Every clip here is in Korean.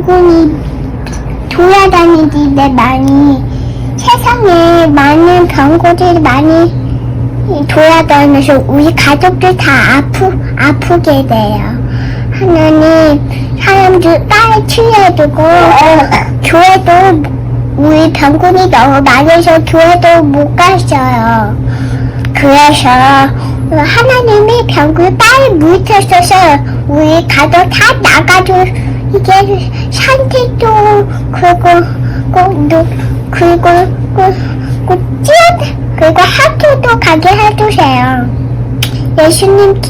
병군이 돌아다니는데 많이 세상에 많은 병고들이 많이 돌아다니면서 우리 가족들 다 아프게 돼요. 하나님, 사람들 빨리 치료해주고 교회도 우리 병군이 너무 많아서 교회도 못 갔어요. 그래서 하나님이 병군을 빨리 물으셔서 우리 가족 다 나가도 이게 산책도 그리고 학교도 가게 해주세요. 예수님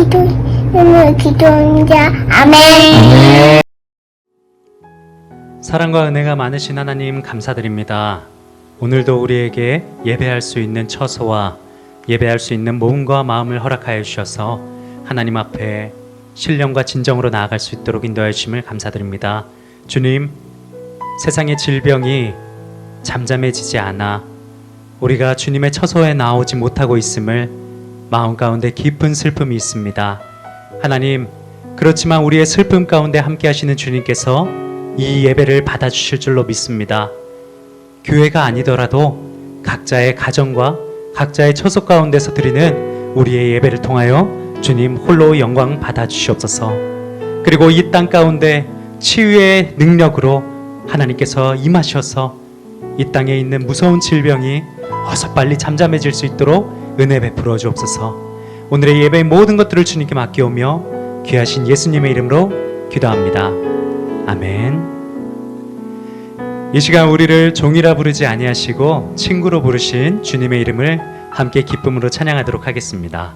기도자 아멘. 사랑과 은혜가 많으신 하나님 감사드립니다. 오늘도 우리에게 예배할 수 있는 처소와 예배할 수 있는 몸과 마음을 허락하여 주셔서 하나님 앞에 신령과 진정으로 나아갈 수 있도록 인도하여 주심을 감사드립니다. 주님, 세상의 질병이 잠잠해지지 않아 우리가 주님의 처소에 나오지 못하고 있음을 마음 가운데 깊은 슬픔이 있습니다. 하나님, 그렇지만 우리의 슬픔 가운데 함께 하시는 주님께서 이 예배를 받아주실 줄로 믿습니다. 교회가 아니더라도 각자의 가정과 각자의 처소 가운데서 드리는 우리의 예배를 통하여 주님 홀로 영광 받아주시옵소서. 그리고 이 땅 가운데 치유의 능력으로 하나님께서 임하셔서 이 땅에 있는 무서운 질병이 어서 빨리 잠잠해질 수 있도록 은혜 베풀어 주옵소서. 오늘의 예배의 모든 것들을 주님께 맡겨오며 귀하신 예수님의 이름으로 기도합니다. 아멘. 이 시간 우리를 종이라 부르지 아니하시고 친구로 부르신 주님의 이름을 함께 기쁨으로 찬양하도록 하겠습니다.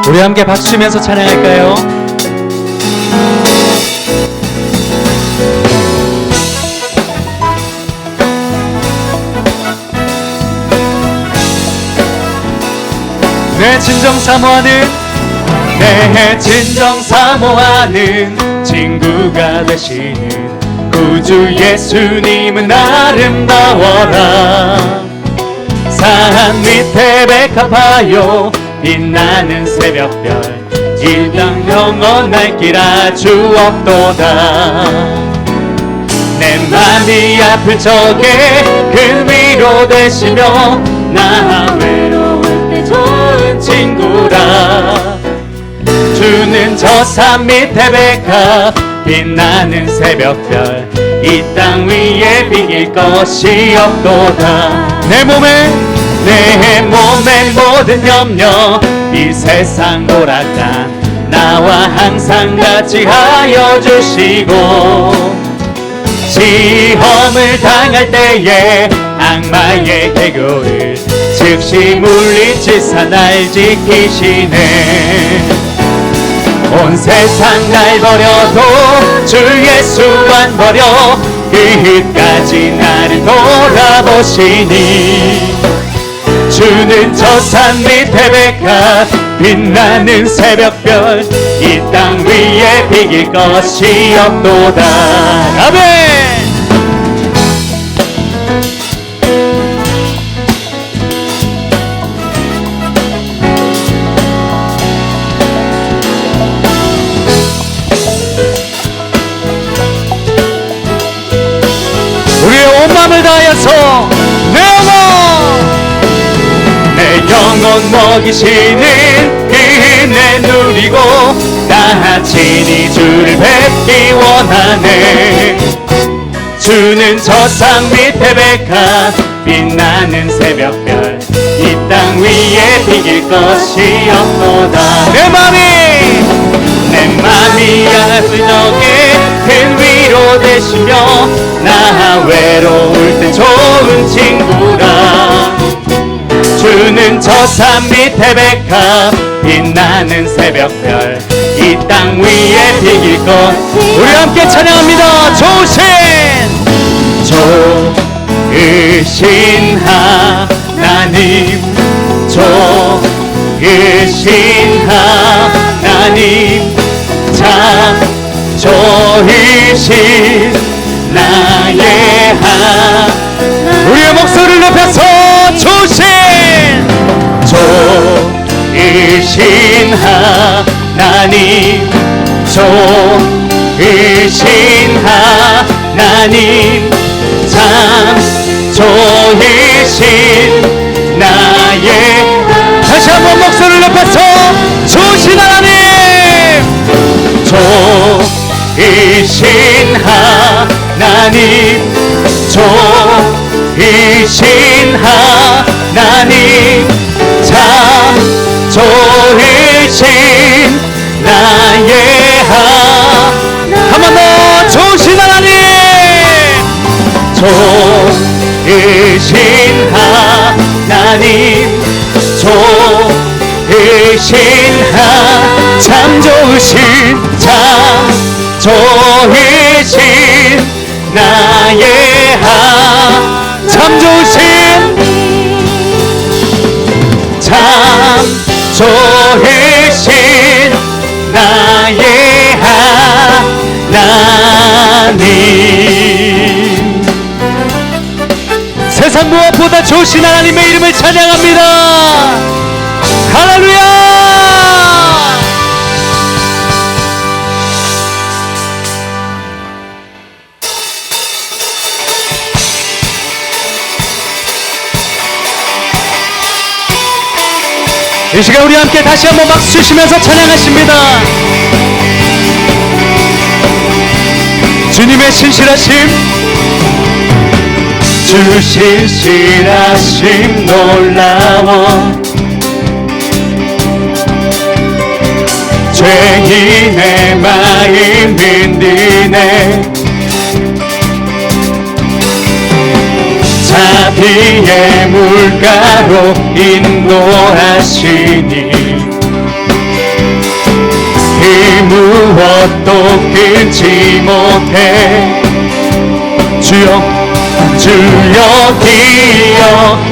우리 함께 박수 치면서 찬양할까요? 내 진정 사모하는 친구가 되시는 구주 예수님은 아름다워라. 산 밑에 백합하여 빛나는 새벽별 이 땅 영원할 길 아주 없도다. 내 맘이 아플 적에 그 위로 되시며 나 외로울 때 좋은 친구라. 주는 저 산 밑에 백합 빛나는 새벽별 이 땅 위에 비길 것이 없도다. 내 몸에 모든 염려 이 세상 오락관 나와 항상 같이 하여 주시고 시험을 당할 때에 악마의 개교를 즉시 물리치사 날 지키시네. 온 세상 날 버려도 주 예수 안 버려 끝까지 나를 돌아보시니. 주는 저 산 밑에 백합 빛나는 새벽별 이 땅 위에 비길 것이 없도다. 아멘. 우리의 온 마음을 다하여서 내 영혼 먹이시는 그 은혜 누리고 나 친히 주를 뵙기 원하네. 주는 저 산 밑에 백합 빛나는 새벽별 이 땅 위에 비길 것이 없도다. 내 맘이 아플 적에 큰 위로 되시며 나 외로울 때 좋은 친구라. 주는 저 산 밑에 백합 빛나는 새벽별 이 땅 위에 비길 것. 우리 함께 찬양합니다. 좋으신 하나님 좋으신 하나님 참 좋으신 나의 우리의 목소리를 높여서 좋으신 하나님 좋으신 하나님 참 좋으신 나의 다시 한번 목소리를 높여서 좋으신 하나님 좋으신 하나님 좋으신 하나님 참 좋으신 나의 한 번 더 좋으신 하나님 좋으신 하나님 좋으신 참 좋으신 나의 참 좋으신 나의 하나님 세상 무엇보다 좋으신 하나님의 이름을 찬양합니다. 할렐루야. 이 시간 우리 함께 다시 한번 박수 치시면서 찬양하십니다. 주님의 신실하심 주 신실하심 놀라워 죄인의 마음 흔드네 자비의 물가로 인도하시니 그 무엇도 끊지 못해 주여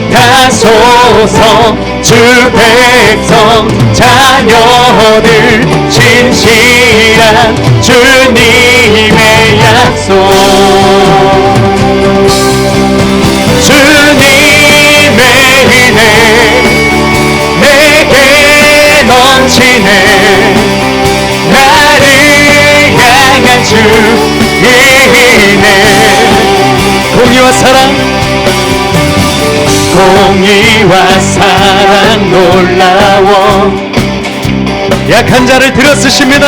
기억하소서 주 백성 자녀들 신실한 주님의 약속 주님의 은혜 내게 넘치네 나를 향한 주의 은혜 공의와 사랑 놀라워 약한 자를 들어 쓰십니다.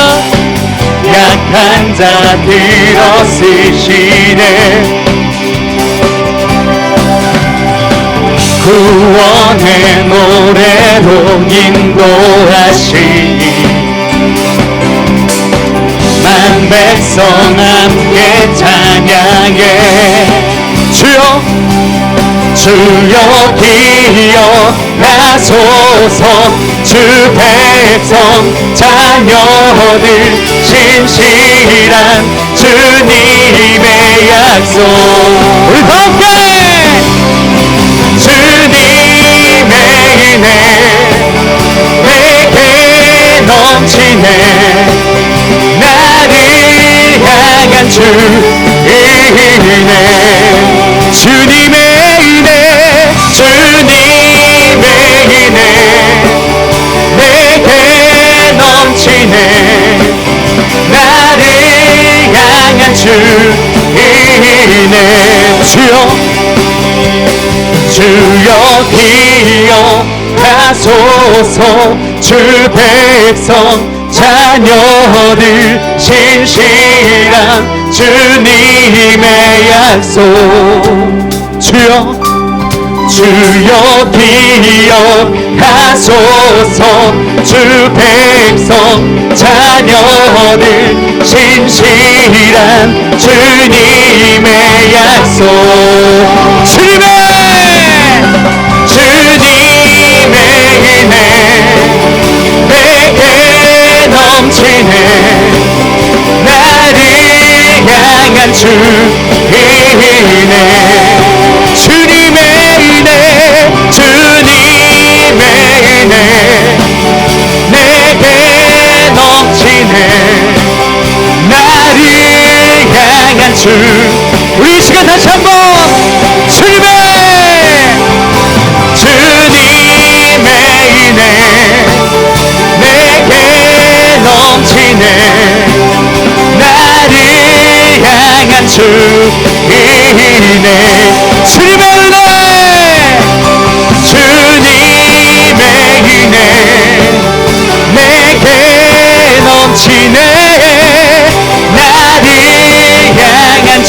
약한 자 들어 쓰시네 구원의 노래로 인도하시니 만 백성 함께 찬양해 주여 기억하소서 주 백성 자녀들 신실한 주님의 약속 우리 함께 주님의 은혜 내게 넘치네 나를 향한 주의 은혜 주님의 은혜 내게 넘치네 나를 향한 주의 은혜 주여 기억하소서 주 백성 자녀들 신실한 주님의 약속 주여 기억하소서 주 백성 자녀들 신실한 주님의 약속 주님의 은혜 내게 넘치네 나를 향한 주의 은혜 주님의 은혜 내게 넘치네 나를 향한 주 우리 이 시간 다시 한번 주님의 주님의 은혜 내게 넘치네 나를 향한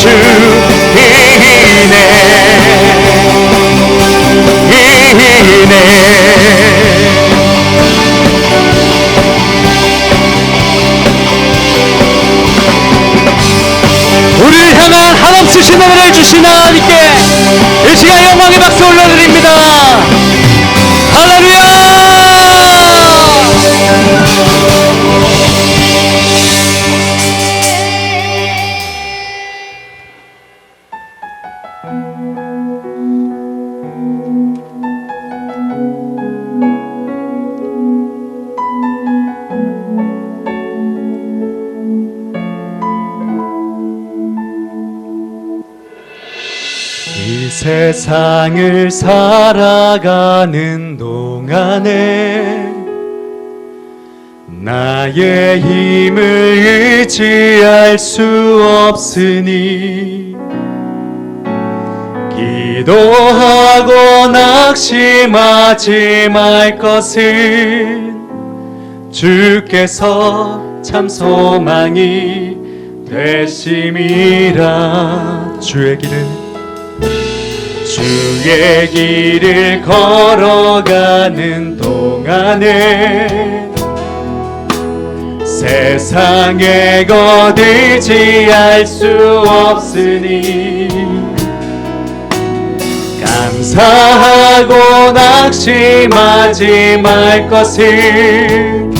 우리를 향한 한없으신 은혜를 주신 하나님께 이 시간 영광의 박수 올려드립니다. 할렐루야. 이 세상을 살아가는 동안에 나의 힘을 의지할 수 없으니 기도하고 낙심하지 말 것은 주께서 참 소망이 되심이라. 주의 길을 걸어가는 동안에 세상의 것 의지할 수 없으니 감사하고 낙심하지 말 것을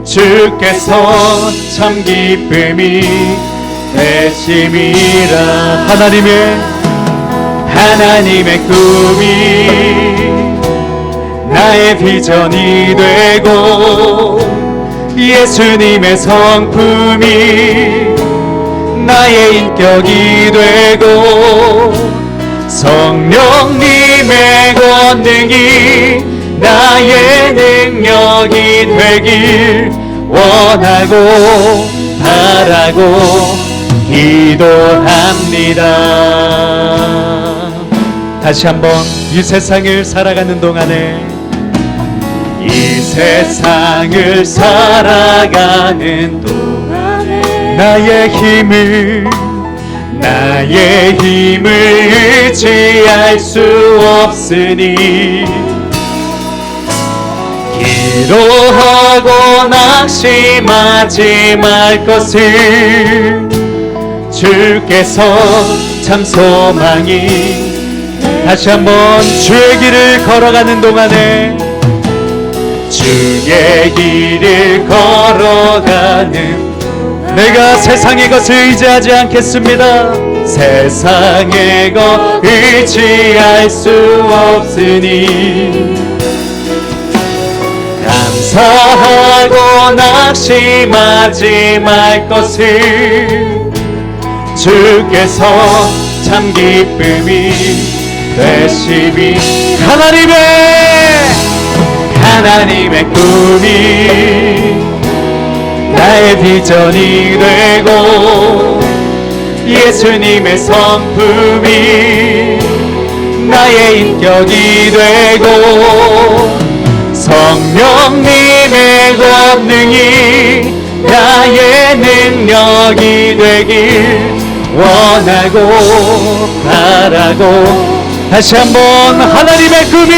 주께서 참 기쁨이 되심이라. 하나님의 꿈이 나의 비전이 되고 예수님의 성품이 나의 인격이 되고 성령님의 권능이 나의 능력이 되길 원하고 바라고 기도합니다. 다시 한번 이 세상을 살아가는 동안에 나의 힘을 의지할 수 없으니 기도하고 낙심하지 말 것을 주께서 참 소망이. 다시 한번 주의 길을 걸어가는 동안에 주의 길을 걸어가는 내가 세상의 것을 의지하지 않겠습니다. 세상의 것 의지할 수 없으니 감사하고 낙심하지 말 것을 주께서 참 기쁨이 되심이. 하나님의 꿈이 나의 비전이 되고 예수님의 성품이 나의 인격이 되고 성령님의 권능이 나의 능력이 되길 원하고 바라고. 다시 한번 하나님의 꿈이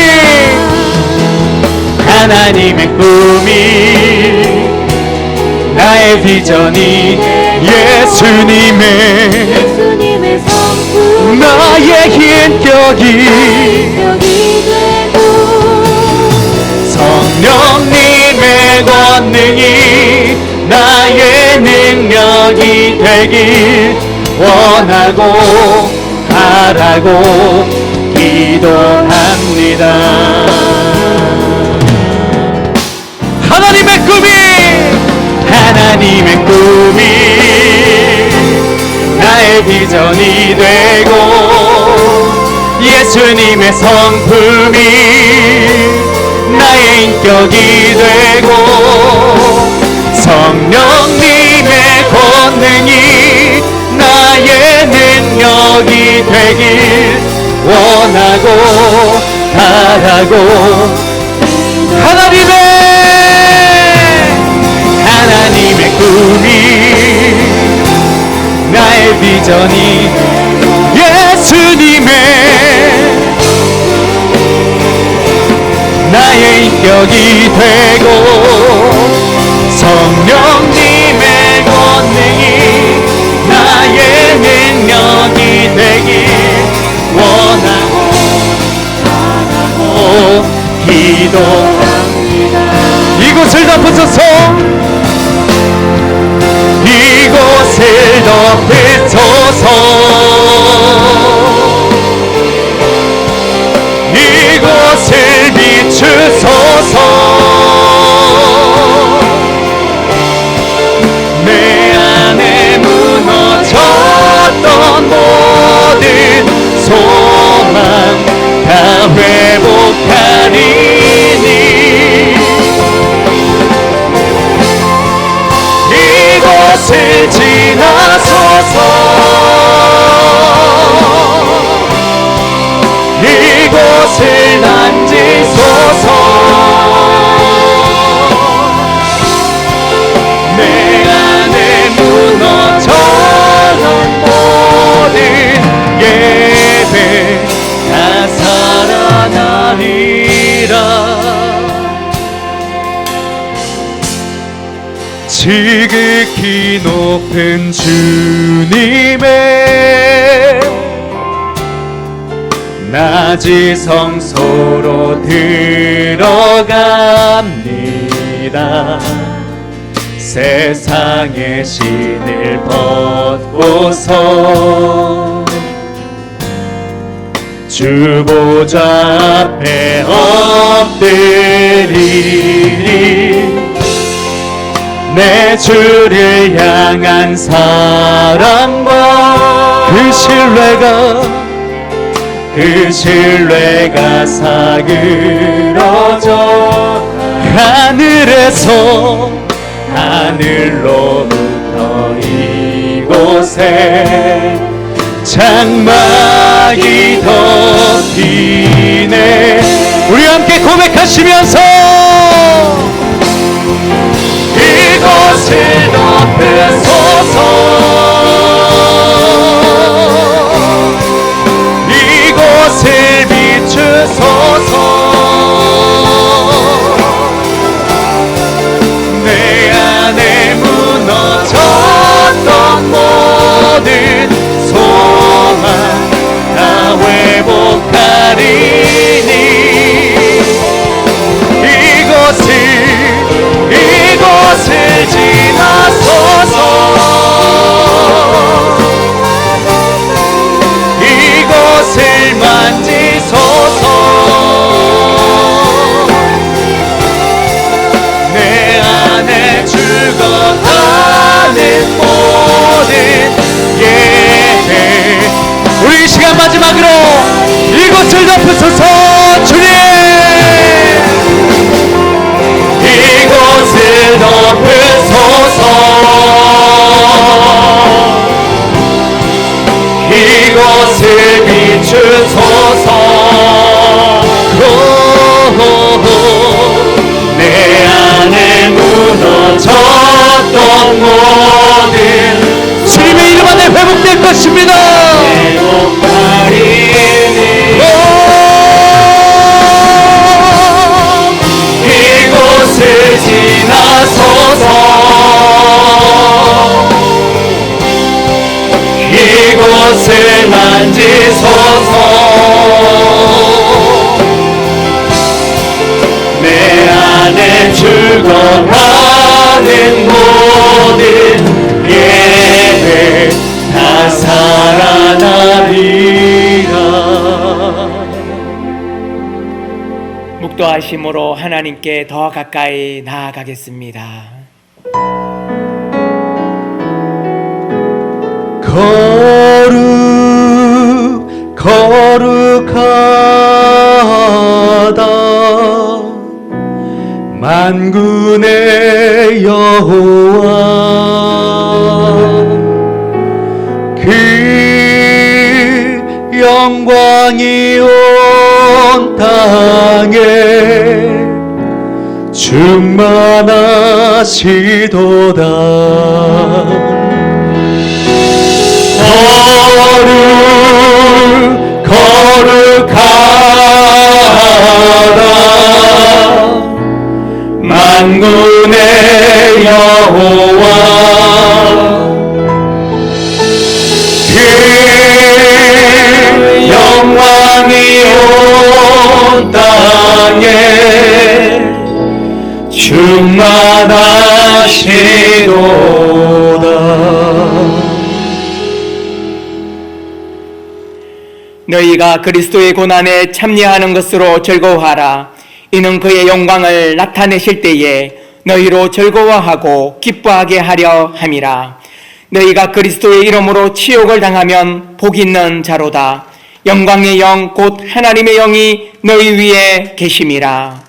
나의 비전이 예수님의 성품 나의 인격이 되고 성령님의 권능이 나의 능력이 되길 원하고 바라고 기도합니다. 하나님의 꿈이 나의 비전이 되고 예수님의 성품이 나의 인격이 되고 성령님의 권능이 나의 능력이 되길 원하고 바라고 하나님의 꿈이 나의 비전이 예수님의 나의 인격이 되고 성령님의 권능이 나의 능력이 되길 원하고 기도합니다. 이곳을 덮으소서. 이곳을 덮으소서. 이곳을 비추소서. 내 안에 무너졌던 모든 소망 다 회복하리니 이곳을 지나소서. 이곳을 만지소서. 내 안에 무너져던 모든 예배 다 살아나리라. 지극히 높은 주님의 낮이 성소로 들어갑니다. 세상의 신을 벗고서 주 보좌 앞에 엎드리리. 내 주를 향한 사랑과 그 신뢰가 사그러져 하늘로부터 이곳에 장막이 덮이네. 우리 함께 고백하시면서 이곳을 덮으소서. 이곳을 비추소서. 내 안에 무너졌던 모든 소망 다 회복하리니 이곳을 지나소서. 이곳을 만지소서. 내 안에 죽어가는 모든 예배. 우리 이 시간 마지막으로 이곳을 덮으소서. 주님 이곳을 덮으소서. 이곳을 비추소서. 내 안에 무너졌던 모든 주님의 이름 안에 회복될 것입니다. 이곳을 지나소서. 이곳을 만지소서. 내 안에 죽어가는 모든 예배 다 살아나리라. 묵도하심으로 하나님께 더 가까이 나아가겠습니다. 거룩하다 만군의 여호와 충만하시도다. 거룩하다 만군의 여호와, 그 영광이 온 땅에 충만하시도다. 너희가 그리스도의 고난에 참여하는 것으로 즐거워하라. 이는 그의 영광을 나타내실 때에 너희로 즐거워하고 기뻐하게 하려 함이라. 너희가 그리스도의 이름으로 치욕을 당하면 복 있는 자로다. 영광의 영 곧 하나님의 영이 너희 위에 계심이라.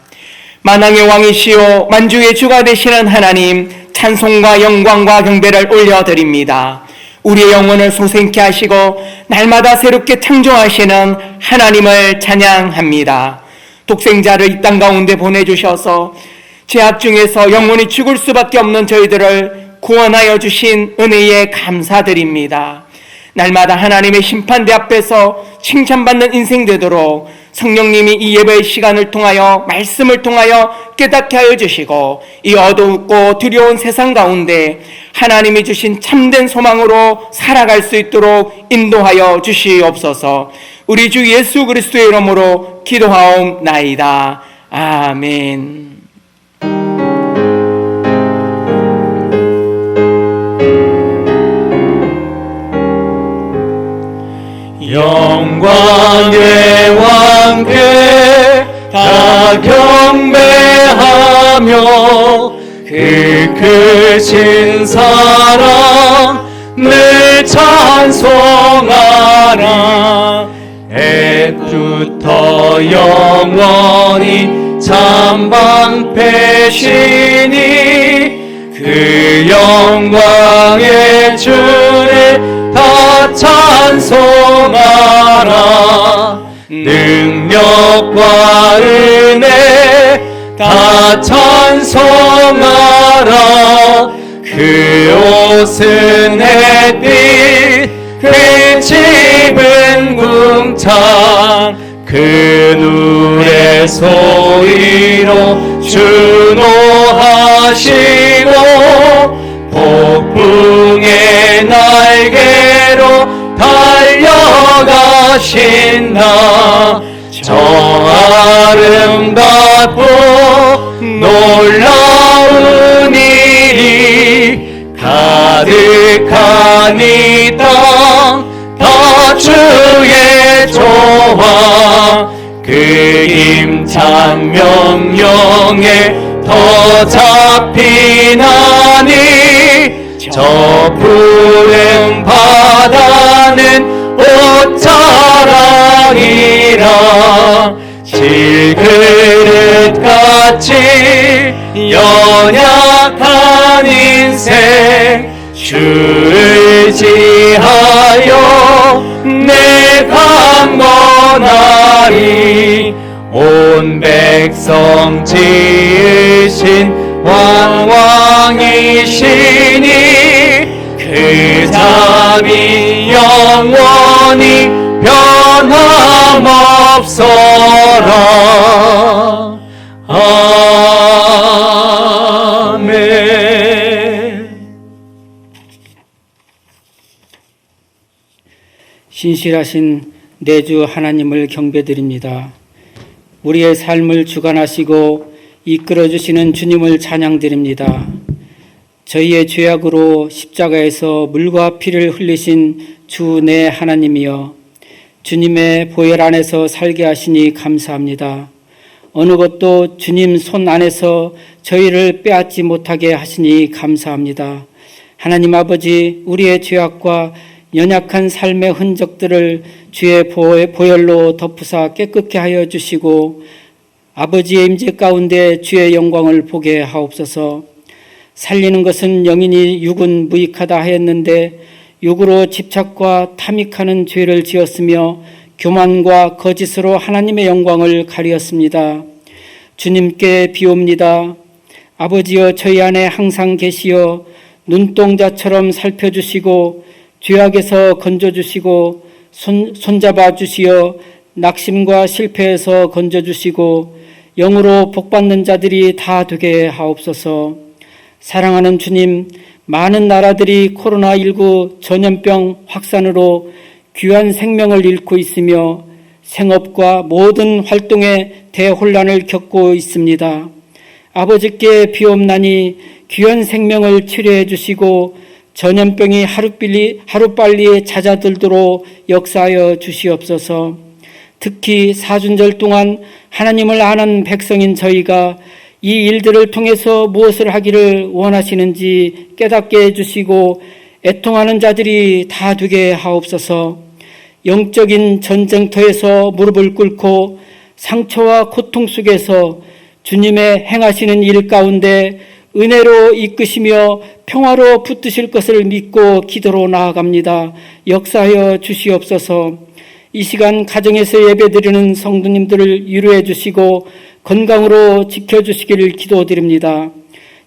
만왕의 왕이시오 만주의 주가 되시는 하나님, 찬송과 영광과 경배를 올려드립니다. 우리의 영혼을 소생케 하시고 날마다 새롭게 창조하시는 하나님을 찬양합니다. 독생자를 이 땅 가운데 보내주셔서 죄악 중에서 영혼이 죽을 수밖에 없는 저희들을 구원하여 주신 은혜에 감사드립니다. 날마다 하나님의 심판대 앞에서 칭찬받는 인생 되도록 성령님이 이 예배의 시간을 통하여 말씀을 통하여 깨닫게 하여 주시고, 이 어둡고 두려운 세상 가운데 하나님이 주신 참된 소망으로 살아갈 수 있도록 인도하여 주시옵소서. 우리 주 예수 그리스도의 이름으로 기도하옵나이다. 아멘. 영광의 왕께 다 경배하며 그 크신 사랑 늘 찬송하라. 애부터 영원히 참방패시니 그 영광의 주를 다 찬송하라. 능력과 은혜 다 찬송하라. 그 옷은 햇빛, 그 집은 궁창, 그 누의 소리로 준호하시고 폭풍의 날개로 달려가신다. 저 아름답고 놀라운 일이 가득한 이 땅 다 주의 조화, 그 힘찬 명령에 더 잡히나니 저 푸른 바다는 옷자랑이라. 질그릇같이 연약한 인생 주를 지하여 내가 강건하리. 온 백성 지으신 왕왕이시니 그 잠이 영원히 변함없어라. 아멘. 신실하신 내주 하나님을 경배드립니다. 우리의 삶을 주관하시고 이끌어주시는 주님을 찬양드립니다. 저희의 죄악으로 십자가에서 물과 피를 흘리신 주 내 하나님이여, 주님의 보혈 안에서 살게 하시니 감사합니다. 어느 것도 주님 손 안에서 저희를 빼앗지 못하게 하시니 감사합니다. 하나님 아버지, 우리의 죄악과 연약한 삶의 흔적들을 주의 보혈로 덮으사 깨끗게 하여 주시고 아버지의 임재 가운데 주의 영광을 보게 하옵소서. 살리는 것은 영이니 육은 무익하다 하였는데 육으로 집착과 탐닉하는 죄를 지었으며 교만과 거짓으로 하나님의 영광을 가리었습니다. 주님께 비옵니다. 아버지여 저희 안에 항상 계시어 눈동자처럼 살펴주시고 죄악에서 건져주시고 손잡아 주시어 낙심과 실패에서 건져주시고 영으로 복받는 자들이 다 되게 하옵소서. 사랑하는 주님, 많은 나라들이 코로나19 전염병 확산으로 귀한 생명을 잃고 있으며 생업과 모든 활동에 대혼란을 겪고 있습니다. 아버지께 비옵나니 귀한 생명을 치료해 주시고 전염병이 하루빨리 잦아들도록 역사하여 주시옵소서. 특히 사순절 동안 하나님을 아는 백성인 저희가 이 일들을 통해서 무엇을 하기를 원하시는지 깨닫게 해주시고 애통하는 자들이 다 되게 하옵소서. 영적인 전쟁터에서 무릎을 꿇고 상처와 고통 속에서 주님의 행하시는 일 가운데 은혜로 이끄시며 평화로 붙드실 것을 믿고 기도로 나아갑니다. 역사하여 주시옵소서. 이 시간 가정에서 예배드리는 성도님들을 위로해 주시고 건강으로 지켜주시기를 기도드립니다.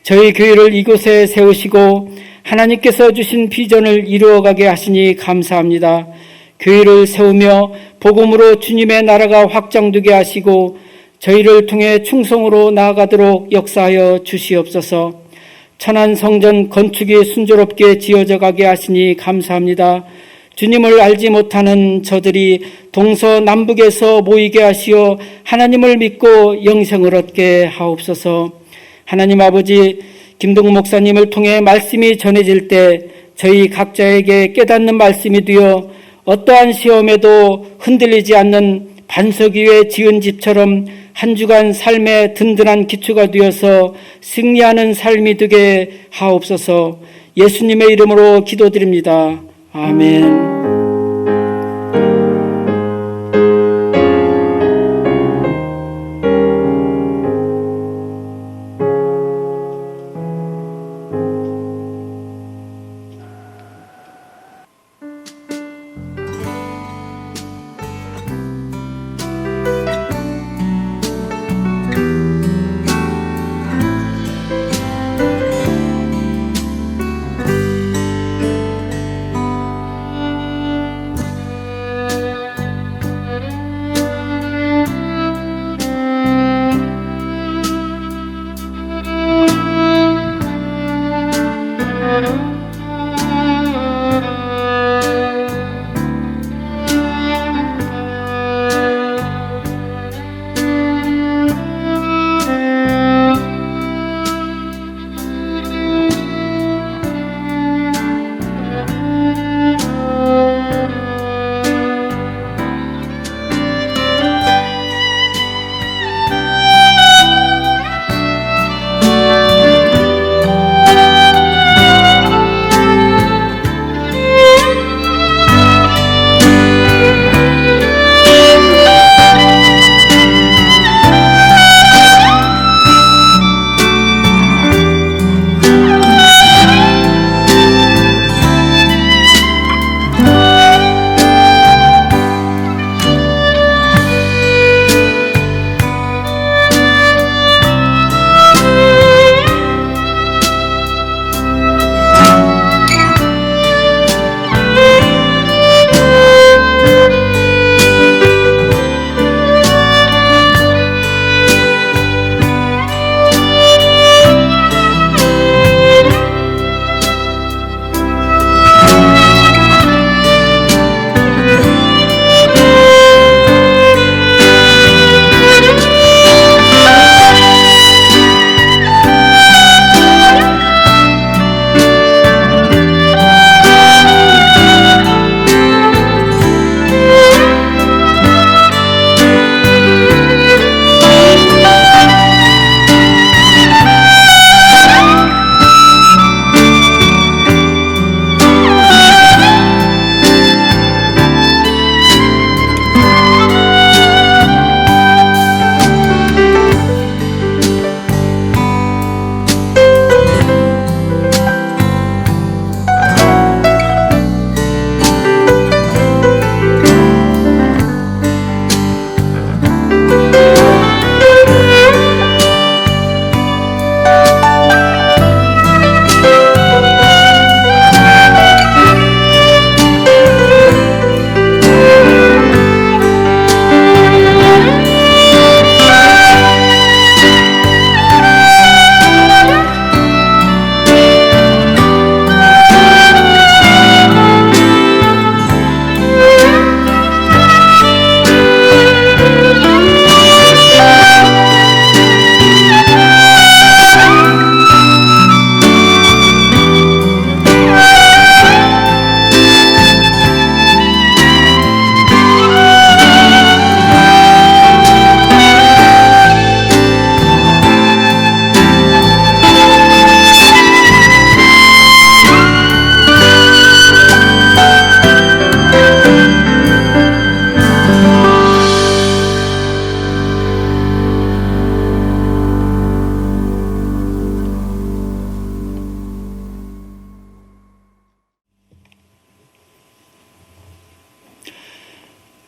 저희 교회를 이곳에 세우시고 하나님께서 주신 비전을 이루어가게 하시니 감사합니다. 교회를 세우며 복음으로 주님의 나라가 확장되게 하시고 저희를 통해 충성으로 나아가도록 역사하여 주시옵소서. 천안 성전 건축이 순조롭게 지어져 가게 하시니 감사합니다. 주님을 알지 못하는 저들이 동서남북에서 모이게 하시어 하나님을 믿고 영생을 얻게 하옵소서. 하나님 아버지, 김동우 목사님을 통해 말씀이 전해질 때 저희 각자에게 깨닫는 말씀이 되어 어떠한 시험에도 흔들리지 않는 반석 위에 지은 집처럼 한 주간 삶의 든든한 기초가 되어서 승리하는 삶이 되게 하옵소서. 예수님의 이름으로 기도드립니다. 아멘.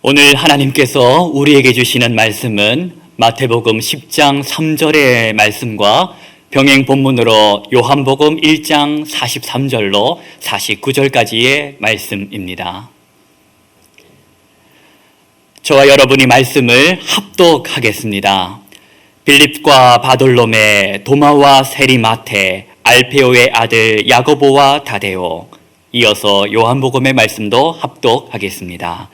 오늘 하나님께서 우리에게 주시는 말씀은 마태복음 10장 3절의 말씀과 병행 본문으로 요한복음 1장 43절로 49절까지의 말씀입니다. 저와 여러분이 말씀을 합독하겠습니다. 빌립과 바돌로메, 도마와 세리마테, 알페오의 아들 야고보와 다데오, 이어서 요한복음의 말씀도 합독하겠습니다.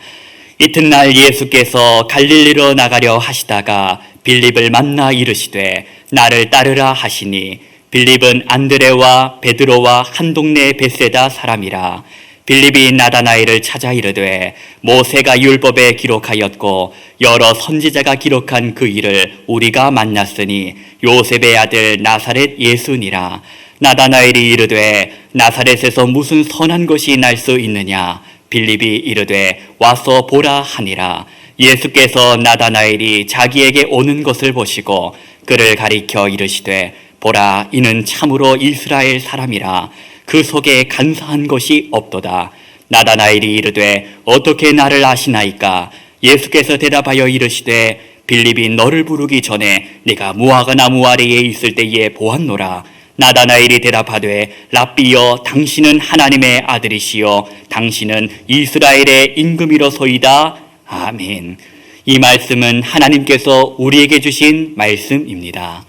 이튿날 예수께서 갈릴리로 나가려 하시다가 빌립을 만나 이르시되 나를 따르라 하시니 빌립은 안드레와 베드로와 한 동네 벳세다 사람이라. 빌립이 나다나엘을 찾아 이르되 모세가 율법에 기록하였고 여러 선지자가 기록한 그 일을 우리가 만났으니 요셉의 아들 나사렛 예수니라. 나다나엘이 이르되 나사렛에서 무슨 선한 것이 날 수 있느냐. 빌립이 이르되 와서 보라 하니라. 예수께서 나다나엘이 자기에게 오는 것을 보시고 그를 가리켜 이르시되 보라, 이는 참으로 이스라엘 사람이라. 그 속에 간사한 것이 없도다. 나다나엘이 이르되 어떻게 나를 아시나이까? 예수께서 대답하여 이르시되 빌립이 너를 부르기 전에 네가 무화과 나무 아래에 있을 때에 보았노라. 나다나엘이 대답하되 랍비여, 당신은 하나님의 아들이시요 당신은 이스라엘의 임금이로소이다. 아멘. 이 말씀은 하나님께서 우리에게 주신 말씀입니다.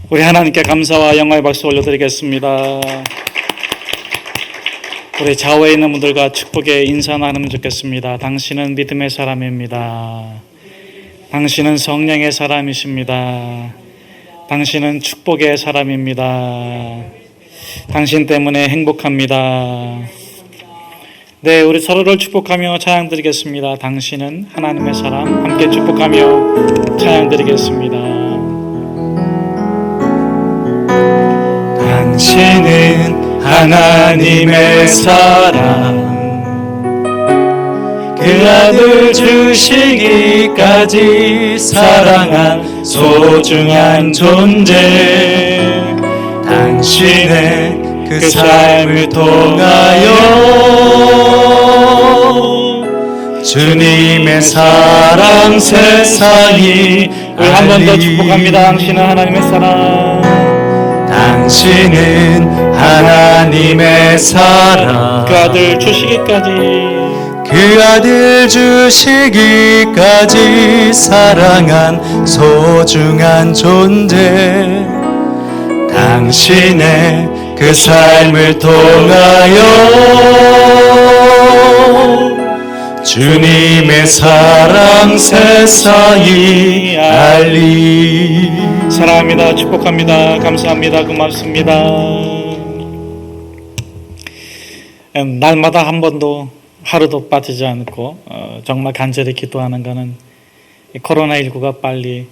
우리 하나님께 감사와 영광의 박수 올려드리겠습니다. 우리 좌우에 있는 분들과 축복의 인사 나누면 좋겠습니다. 당신은 믿음의 사람입니다. 당신은 성령의 사람이십니다. 당신은 축복의 사람입니다. 당신 때문에 행복합니다. 네, 우리 서로를 축복하며 찬양 드리겠습니다. 당신은 하나님의 사람, 함께 축복하며 찬양 드리겠습니다. 당신은 하나님의 사람, 그 아들 주시기까지 사랑한 소중한 존재. 당신의 그 삶을 통하여 주님의 사랑 세상이 우리 한 번 더 축복합니다. 당신은 하나님의 사랑, 당신은 하나님의 사랑, 그 아들 주시기까지, 그 아들 주시기까지 사랑한 소중한 존재. 당신의 그 삶을 통하여 주님의 사랑 세상이 알리. 사랑합니다. 축복합니다. 감사합니다. 고맙습니다. 날마다 한 번도 하루도 빠지지 않고 정말 간절히 기도하는 것은 코로나19가 빨리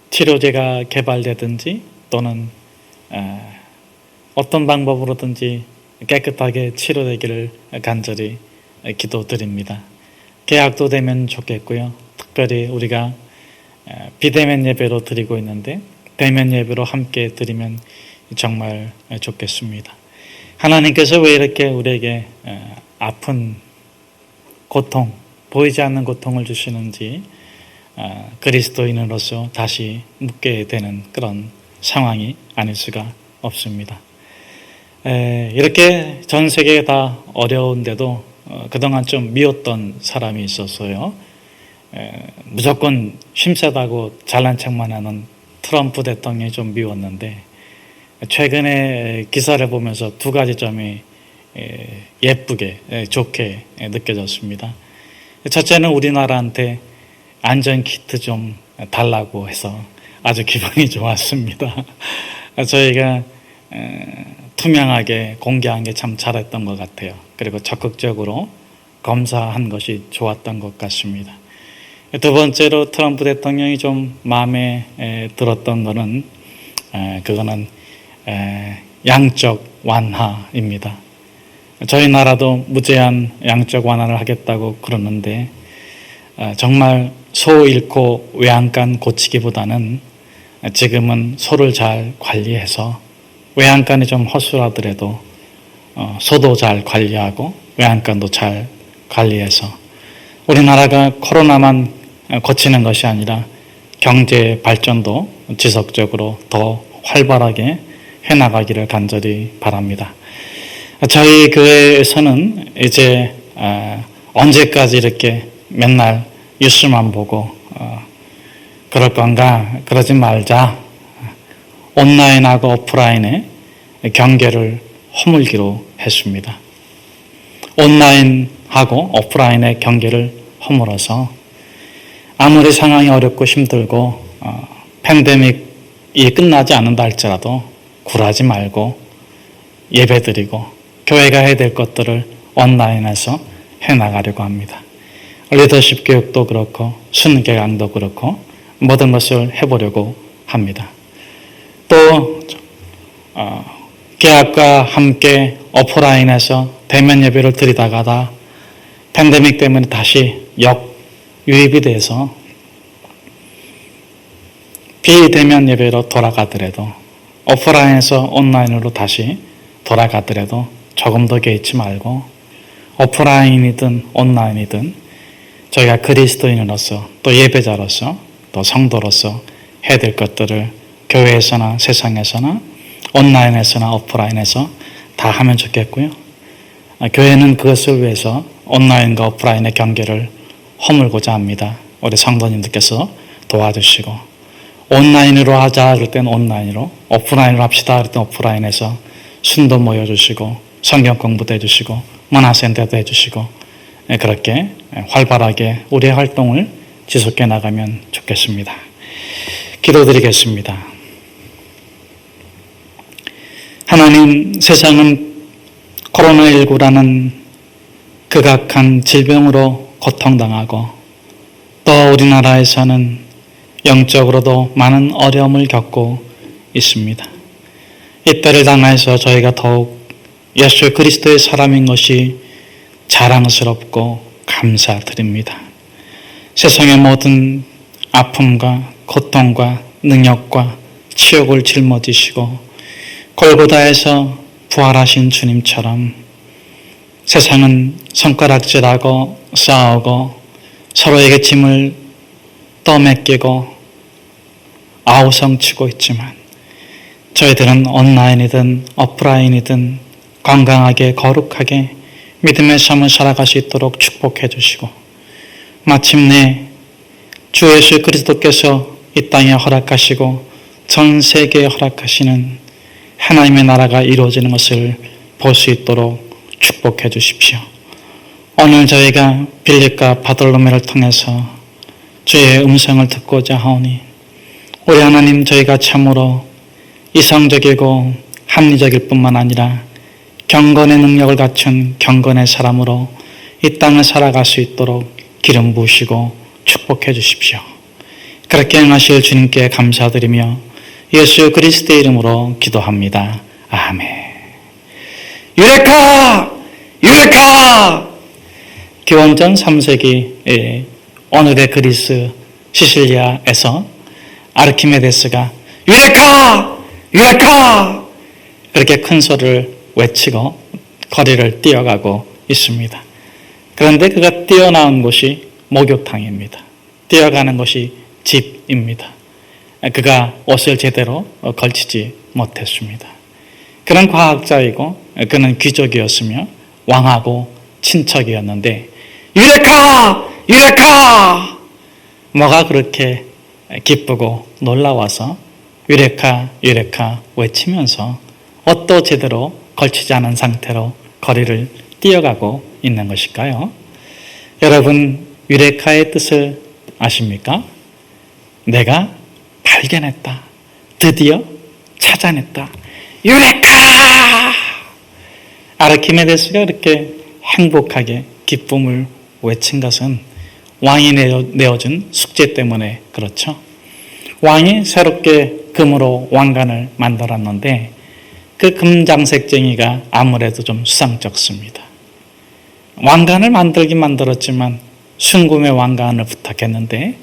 치료제가 개발되든지 또는 어떤 방법으로든지 깨끗하게 치료되기를 간절히 기도드립니다. 개학도 되면 좋겠고요. 특별히 우리가 비대면 예배로 드리고 있는데 대면 예배로 함께 드리면 정말 좋겠습니다. 하나님께서 왜 이렇게 우리에게 아픈 고통, 보이지 않는 고통을 주시는지 그리스도인으로서 다시 묻게 되는 그런 상황이 아닐 수가 없습니다. 이렇게 전 세계가 다 어려운데도 그동안 좀 미웠던 사람이 있었어요. 무조건 힘세다고 잘난 척만 하는 트럼프 대통령이 좀 미웠는데 최근에 기사를 보면서 두 가지 점이 예쁘게 좋게 느껴졌습니다. 첫째는 우리나라한테 안전키트 좀 달라고 해서 아주 기분이 좋았습니다. 저희가 투명하게 공개한 게 참 잘했던 것 같아요. 그리고 적극적으로 검사한 것이 좋았던 것 같습니다. 두 번째로 트럼프 대통령이 좀 마음에 들었던 거는 그거는 양적 완화입니다. 저희 나라도 무제한 양적 완화를 하겠다고 그러는데 정말 소 잃고 외양간 고치기보다는 지금은 소를 잘 관리해서 외양간이 좀 허술하더라도 소도 잘 관리하고 외양간도 잘 관리해서 우리나라가 코로나만 고치는 것이 아니라 경제 발전도 지속적으로 더 활발하게 해나가기를 간절히 바랍니다. 저희 교회에서는 이제 언제까지 이렇게 맨날 뉴스만 보고 그럴 건가? 그러지 말자. 온라인하고 오프라인의 경계를 허물기로 했습니다. 온라인하고 오프라인의 경계를 허물어서 아무리 상황이 어렵고 힘들고 팬데믹이 끝나지 않는다 할지라도 굴하지 말고 예배드리고 교회가 해야 될 것들을 온라인에서 해나가려고 합니다. 리더십 교육도 그렇고 순교강도 그렇고 모든 것을 해보려고 합니다. 또 계약과 함께 오프라인에서 대면 예배를 드리다가다 팬데믹 때문에 다시 역유입이 돼서 비대면 예배로 돌아가더라도 오프라인에서 온라인으로 다시 돌아가더라도 조금 더 개의치 말고 오프라인이든 온라인이든 저희가 그리스도인으로서 또 예배자로서 또 성도로서 해야 될 것들을 교회에서나 세상에서나 온라인에서나 오프라인에서 다 하면 좋겠고요. 교회는 그것을 위해서 온라인과 오프라인의 경계를 허물고자 합니다. 우리 성도님들께서 도와주시고 온라인으로 하자 그럴 때는 온라인으로 오프라인으로 합시다 그럴 때는 오프라인에서 순도 모여주시고 성경 공부도 해주시고 문화센터도 해주시고 그렇게 활발하게 우리의 활동을 지속해 나가면 좋겠습니다. 기도드리겠습니다. 하나님, 세상은 코로나19라는 극악한 질병으로 고통당하고 또 우리나라에서는 영적으로도 많은 어려움을 겪고 있습니다. 이때를 당해서 저희가 더욱 예수 그리스도의 사람인 것이 자랑스럽고 감사드립니다. 세상의 모든 아픔과 고통과 능력과 치욕을 짊어지시고 골고다에서 부활하신 주님처럼 세상은 손가락질하고 싸우고 서로에게 짐을 떠맡기고 아우성치고 있지만 저희들은 온라인이든 오프라인이든 건강하게 거룩하게 믿음의 삶을 살아갈 수 있도록 축복해 주시고 마침내 주 예수 그리스도께서 이 땅에 허락하시고 전 세계에 허락하시는 하나님의 나라가 이루어지는 것을 볼 수 있도록 축복해 주십시오. 오늘 저희가 빌립과 바돌로메를 통해서 주의 음성을 듣고자 하오니 우리 하나님, 저희가 참으로 이성적이고 합리적일 뿐만 아니라 경건의 능력을 갖춘 경건의 사람으로 이 땅을 살아갈 수 있도록 기름 부으시고 축복해 주십시오. 그렇게 행하실 주님께 감사드리며 예수 그리스도의 이름으로 기도합니다. 아멘. 유레카! 유레카! 기원전 3세기 오늘의 그리스 시실리아에서 아르키메데스가 유레카! 유레카! 그렇게 큰 소리를 외치고 거리를 뛰어가고 있습니다. 그런데 그가 뛰어나온 곳이 목욕탕입니다. 뛰어가는 곳이 집입니다. 그가 옷을 제대로 걸치지 못했습니다. 그는 과학자이고 그는 귀족이었으며 왕하고 친척이었는데 유레카! 유레카! 뭐가 그렇게 기쁘고 놀라워서 유레카 유레카 외치면서 옷도 제대로 걸치지 않은 상태로 거리를 뛰어가고 있는 것일까요? 여러분, 유레카의 뜻을 아십니까? 내가 발견했다. 드디어 찾아냈다. 유레카! 아르키메데스가 그렇게 행복하게 기쁨을 외친 것은 왕이 내어준 숙제 때문에 그렇죠. 왕이 새롭게 금으로 왕관을 만들었는데 그 금장색쟁이가 아무래도 좀 수상쩍습니다. 왕관을 만들긴 만들었지만 순금의 왕관을 부탁했는데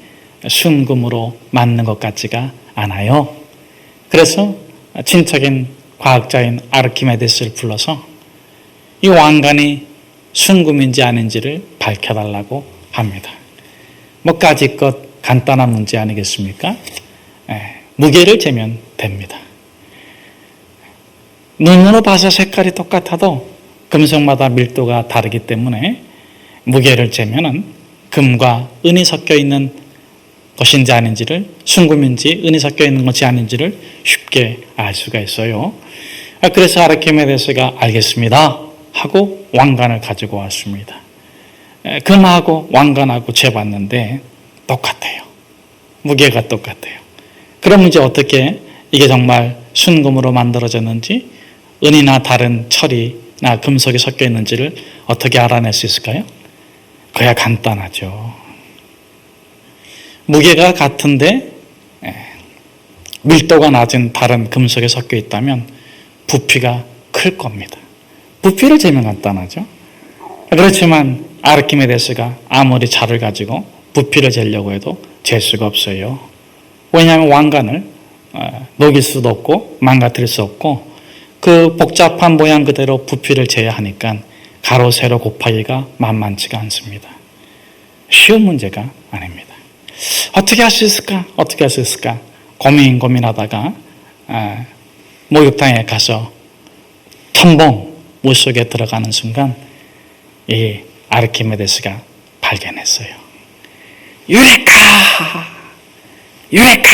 순금으로 맞는 것 같지가 않아요. 그래서 친척인 과학자인 아르키메데스를 불러서 이 왕관이 순금인지 아닌지를 밝혀달라고 합니다. 뭐 까짓것 간단한 문제 아니겠습니까? 무게를 재면 됩니다. 눈으로 봐서 색깔이 똑같아도 금속마다 밀도가 다르기 때문에 무게를 재면은 금과 은이 섞여 있는 것인지 아닌지를, 순금인지 은이 섞여 있는 것이 아닌지를 쉽게 알 수가 있어요. 그래서 아르키메데스가 알겠습니다 하고 왕관을 가지고 왔습니다. 금하고 왕관하고 재봤는데 똑같아요. 무게가 똑같아요. 그럼 이제 어떻게 이게 정말 순금으로 만들어졌는지, 은이나 다른 철이나 금속이 섞여 있는지를 어떻게 알아낼 수 있을까요? 그야 간단하죠. 무게가 같은데 밀도가 낮은 다른 금속이 섞여 있다면 부피가 클 겁니다. 부피를 재면 간단하죠. 그렇지만 아르키메데스가 아무리 자를 가지고 부피를 재려고 해도 잴 수가 없어요. 왜냐하면 왕관을 녹일 수도 없고 망가뜨릴 수 없고 그 복잡한 모양 그대로 부피를 재야 하니까 가로 세로 곱하기가 만만치가 않습니다. 쉬운 문제가 아닙니다. 어떻게 할 수 있을까? 어떻게 할 수 있을까? 고민하다가 목욕탕에 가서 텀벙 물속에 들어가는 순간 이 아르키메데스가 발견했어요. 유레카! 유레카!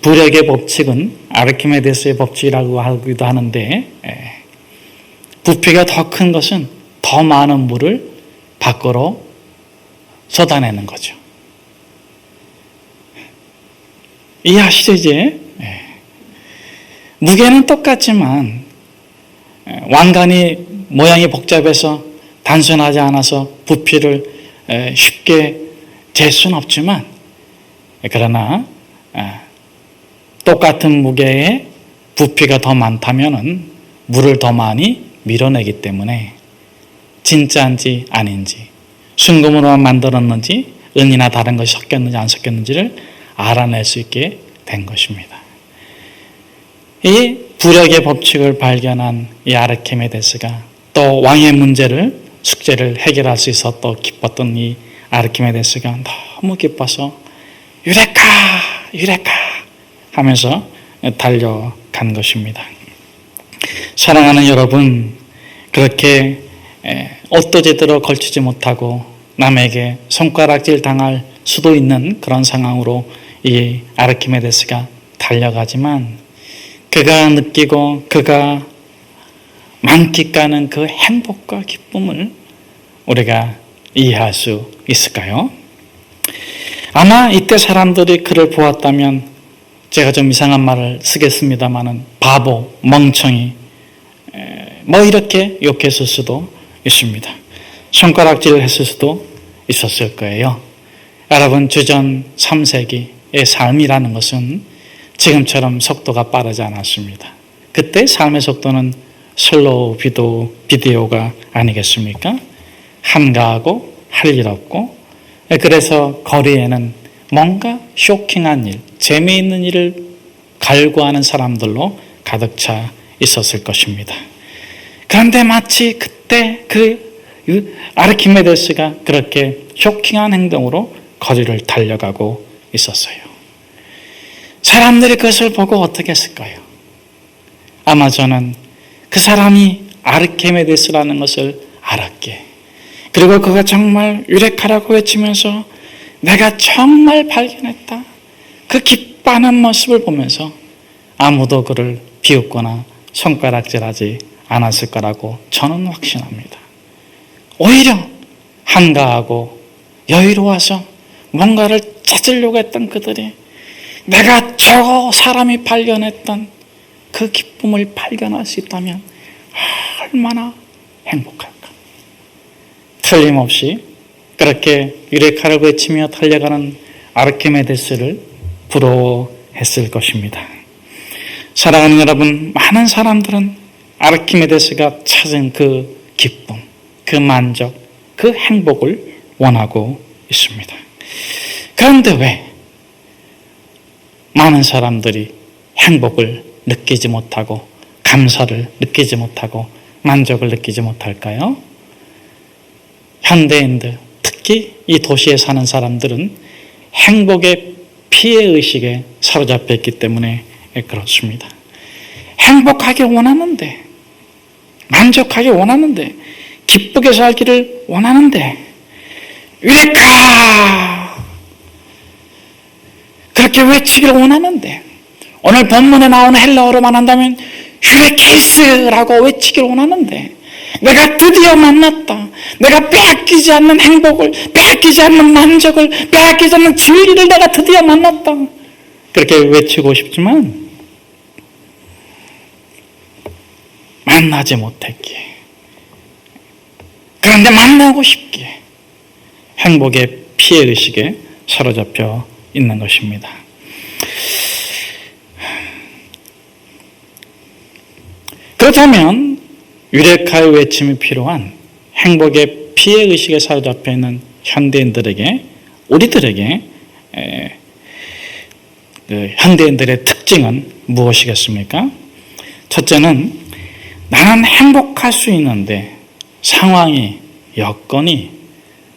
부력의 법칙은 아르키메데스의 법칙이라고 하기도 하는데 부피가 더 큰 것은 더 많은 물을 밖으로 쏟아내는 거죠. 이해하시죠 이제? 무게는 똑같지만 왕관이 모양이 복잡해서 단순하지 않아서 부피를 쉽게 잴 수는 없지만 그러나 똑같은 무게에 부피가 더 많다면 물을 더 많이 밀어내기 때문에 진짜인지 아닌지, 순금으로만 만들었는지 은이나 다른 것이 섞였는지 안 섞였는지를 알아낼 수 있게 된 것입니다. 이 부력의 법칙을 발견한 이 아르키메데스가 또 왕의 숙제를 해결할 수 있어 또 기뻤던 이 아르키메데스가 너무 기뻐서 유레카! 유레카! 하면서 달려간 것입니다. 사랑하는 여러분, 그렇게 옷도 제대로 걸치지 못하고 남에게 손가락질 당할 수도 있는 그런 상황으로 이 아르키메데스가 달려가지만 그가 느끼고 그가 만끽하는 그 행복과 기쁨을 우리가 이해할 수 있을까요? 아마 이때 사람들이 그를 보았다면 제가 좀 이상한 말을 쓰겠습니다마는 바보, 멍청이 뭐 이렇게 욕했을 수도 있습니다. 손가락질을 했을 수도 있었을 거예요. 여러분, 주전 3세기의 삶이라는 것은 지금처럼 속도가 빠르지 않았습니다. 그때 삶의 속도는 슬로우 비디오가 아니겠습니까? 한가하고 할 일 없고, 그래서 거리에는 뭔가 쇼킹한 일, 재미있는 일을 갈구하는 사람들로 가득 차 있었을 것입니다. 그런데 마치 그때 아르키메데스가 그렇게 쇼킹한 행동으로 거리를 달려가고 있었어요. 사람들이 그것을 보고 어떻게 했을까요? 아마 저는 그 사람이 아르키메데스라는 것을 알았기에, 그리고 그가 정말 유레카라고 외치면서 내가 정말 발견했다, 그 기뻐하는 모습을 보면서 아무도 그를 비웃거나 손가락질하지 않았을 거라고 저는 확신합니다. 오히려 한가하고 여유로워서 뭔가를 찾으려고 했던 그들이 내가 저 사람이 발견했던 그 기쁨을 발견할 수 있다면 얼마나 행복할까. 틀림없이 그렇게 유레카를 외치며 달려가는 아르키메데스를 부러워했을 것입니다. 사랑하는 여러분, 많은 사람들은 아르키메데스가 찾은 그 기쁨, 그 만족, 그 행복을 원하고 있습니다. 그런데 왜 많은 사람들이 행복을 느끼지 못하고 감사를 느끼지 못하고 만족을 느끼지 못할까요? 현대인들, 특히 이 도시에 사는 사람들은 행복의 피해의식에 사로잡혀 있기 때문에 그렇습니다. 행복하게 원하는데, 만족하게 원하는데, 기쁘게 살기를 원하는데, 유레카! 그렇게 외치기를 원하는데, 오늘 본문에 나오는 헬라어로만 한다면 유레케이스라고 외치기를 원하는데, 내가 드디어 만났다. 내가 빼앗기지 않는 행복을, 빼앗기지 않는 만족을, 빼앗기지 않는 진리를 내가 드디어 만났다. 그렇게 외치고 싶지만 만나지 못했기에, 그런데 만나고 싶기에 행복의 피해의식에 사로잡혀 있는 것입니다. 그렇다면 유레카의 외침이 필요한 행복의 피해의식에 사로잡혀 있는 현대인들에게, 우리들에게 현대인들의 특징은 무엇이겠습니까? 첫째는 나는 행복할 수 있는데 상황이, 여건이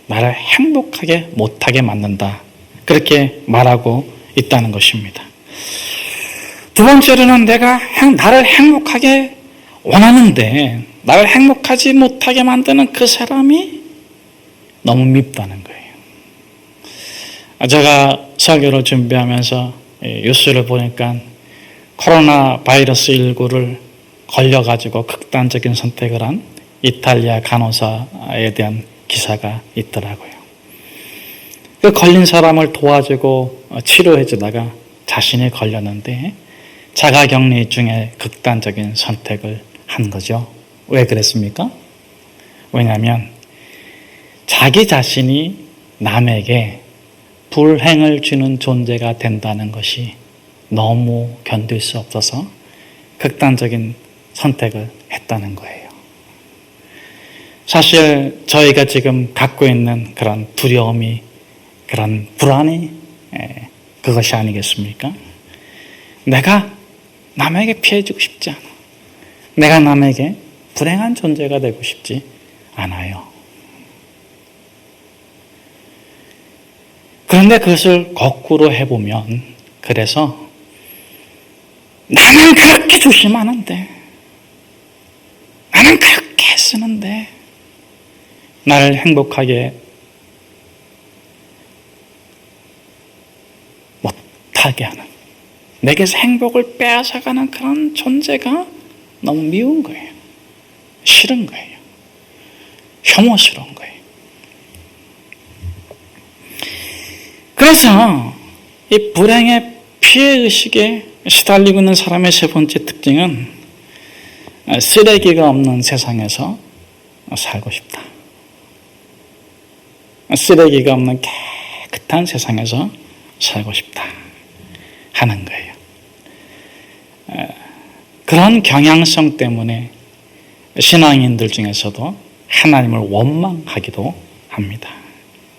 나를 행복하게 못하게 만든다. 그렇게 말하고 있다는 것입니다. 두 번째로는 내가 나를 행복하게 원하는데 나를 행복하지 못하게 만드는 그 사람이 너무 밉다는 거예요. 제가 설교를 준비하면서 뉴스를 보니까 코로나 바이러스 19를 걸려가지고 극단적인 선택을 한 이탈리아 간호사에 대한 기사가 있더라고요. 그 걸린 사람을 도와주고 치료해주다가 자신이 걸렸는데 자가격리 중에 극단적인 선택을 한 거죠. 왜 그랬습니까? 왜냐하면 자기 자신이 남에게 불행을 주는 존재가 된다는 것이 너무 견딜 수 없어서 극단적인 선택을 했다는 거예요. 사실 저희가 지금 갖고 있는 그런 두려움이, 그런 불안이 그것이 아니겠습니까? 내가 남에게 피해주고 싶지 않아. 내가 남에게 불행한 존재가 되고 싶지 않아요. 그런데 그것을 거꾸로 해보면, 그래서 나는 그렇게 조심하는데, 나는 그렇게 쓰는데 나를 행복하게 못하게 하는, 내게서 행복을 빼앗아가는 그런 존재가 너무 미운 거예요. 싫은 거예요. 혐오스러운 거예요. 그래서 이 불행의 피해의식에 시달리고 있는 사람의 세 번째 특징은 쓰레기가 없는 세상에서 살고 싶다. 쓰레기가 없는 깨끗한 세상에서 살고 싶다 하는 거예요. 그런 경향성 때문에 신앙인들 중에서도 하나님을 원망하기도 합니다.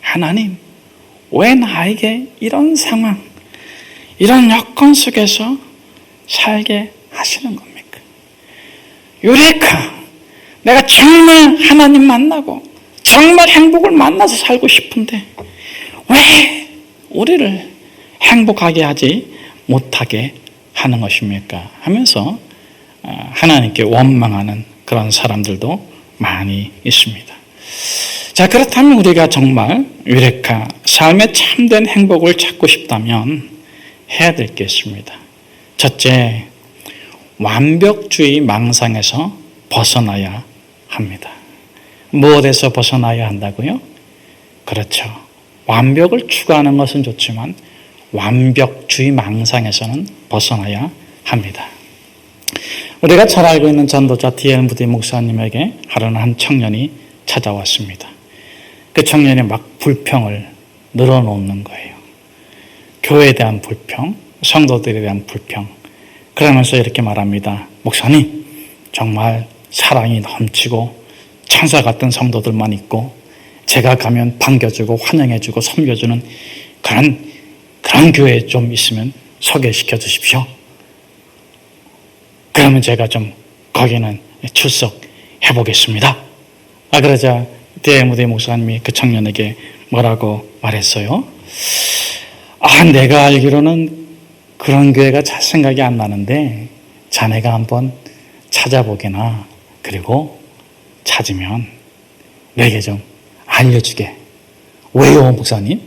하나님, 왜 나에게 이런 상황, 이런 여건 속에서 살게 하시는 겁니까? 유레카, 내가 정말 하나님 만나고 정말 행복을 만나서 살고 싶은데 왜 우리를 행복하게 하지 못하게 하는 것입니까? 하면서 하나님께 원망하는 그런 사람들도 많이 있습니다. 자, 그렇다면 우리가 정말 유레카, 삶의 참된 행복을 찾고 싶다면 해야 될 게 있습니다. 첫째, 완벽주의 망상에서 벗어나야 합니다. 무엇에서 벗어나야 한다고요? 그렇죠. 완벽을 추구하는 것은 좋지만 완벽주의 망상에서는 벗어나야 합니다. 우리가 잘 알고 있는 전도자 D.L. 무디 목사님에게 하루는 한 청년이 찾아왔습니다. 그 청년이 막 불평을 늘어놓는 거예요. 교회에 대한 불평, 성도들에 대한 불평. 그러면서 이렇게 말합니다. 목사님, 정말 사랑이 넘치고 천사 같은 성도들만 있고 제가 가면 반겨주고 환영해주고 섬겨주는 그런 교회 좀 있으면 소개시켜 주십시오. 그러면 제가 좀 거기는 출석해 보겠습니다. 그러자 대무대 목사님이 그 청년에게 뭐라고 말했어요? 내가 알기로는 그런 교회가 잘 생각이 안 나는데 자네가 한번 찾아보게나, 그리고 찾으면 내게 좀 알려주게. 왜요, 목사님?